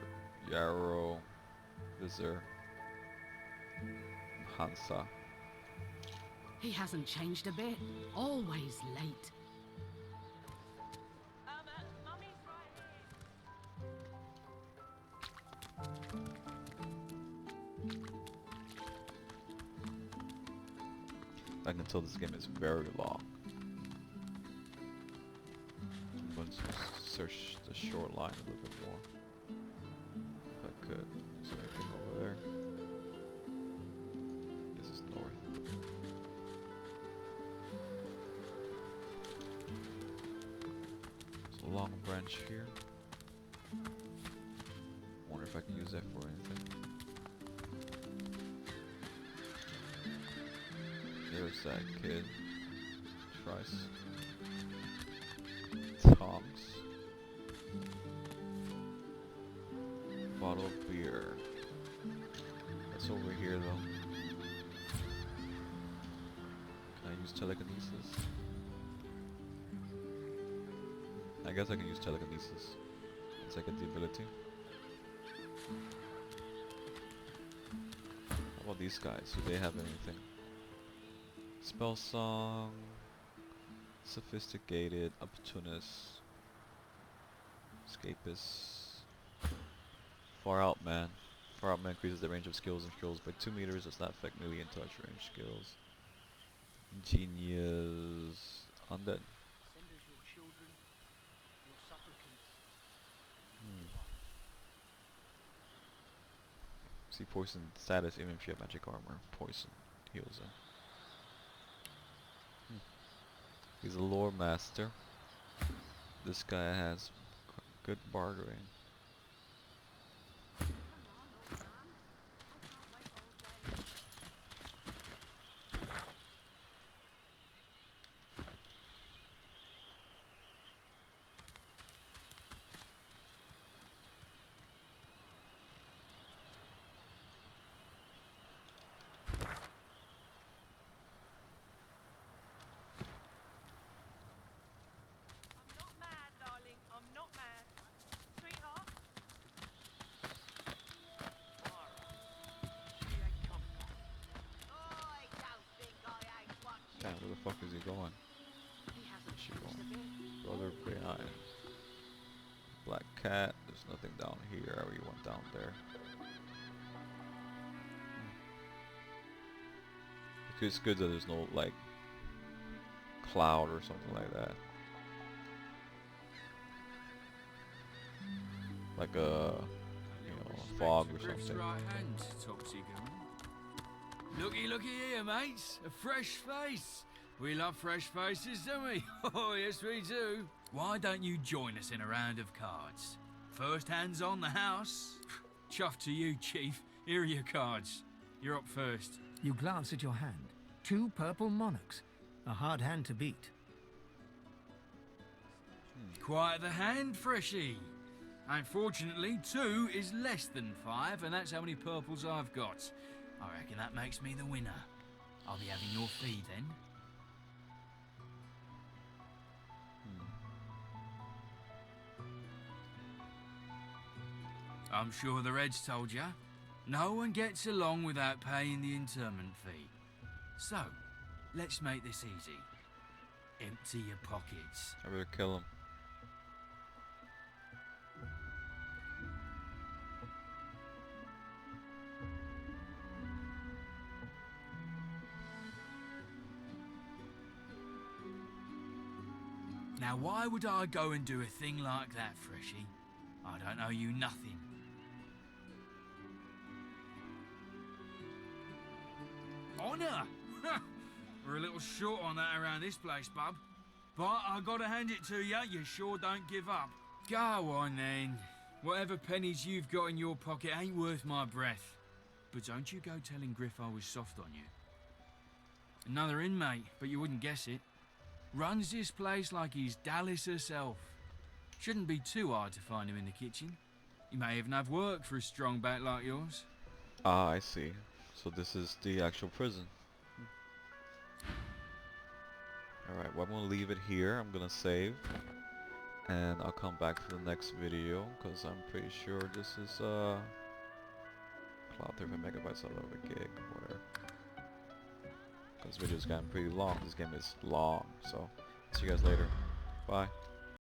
Yarrow. Visitor. Hansa. He hasn't changed a bit. Always late. I can tell this game is very long. I'm going to search the shoreline a little bit more. If I could. Is there anything over there? This is north. There's a long branch here. Wonder if I can use that for anything. There's that kid. Tries. Tongs. Bottle of beer. That's over here though. Can I use telekinesis? I guess I can use telekinesis. It's like a the ability. How about these guys? Do they have anything? Spell song, sophisticated, opportunist, escapist, far out man. Far out man increases the range of skills and skills by 2 meters. Does not affect melee and touch range skills. Genius, undead. See poison status even if you have magic armor. Poison heals him. He's a lore master. This guy has good bartering. Damn, where the fuck is he going? Where's she going? Brother behind. Black cat. There's nothing down here. I already went down there. It's good that there's no like cloud or something like that. Like a fog or something. Right hand, Topsy looky here, mates. A fresh face. We love fresh faces, don't we? Oh, yes, we do. Why don't you join us in a round of cards? First hands on the house. Chuff to you, Chief. Here are your cards. You're up first. You glance at your hand. 2 purple monarchs. A hard hand to beat. Quite the hand, Freshie. Unfortunately, 2 is less than 5, and that's how many purples I've got. I reckon that makes me the winner. I'll be having your fee then. I'm sure the Reds told ya. No one gets along without paying the interment fee. So, let's make this easy. Empty your pockets. I better kill him. Now why would I go and do a thing like that, Freshie? I don't owe you nothing. Honour! We're a little short on that around this place, bub. But I gotta hand it to you, you sure don't give up. Go on then. Whatever pennies you've got in your pocket ain't worth my breath. But don't you go telling Griff I was soft on you. Another inmate, but you wouldn't guess it. Runs this place like he's Dallas herself. Shouldn't be too hard to find him in the kitchen. He may even have work for a strong back like yours. Ah, I see. So this is the actual prison. Alright, well I'm gonna leave it here. I'm gonna save. And I'll come back for the next video, because I'm pretty sure this is cloud, 35 megabytes, a little bit gig, whatever. This video's gotten pretty long. This game is long, so see you guys later. Bye.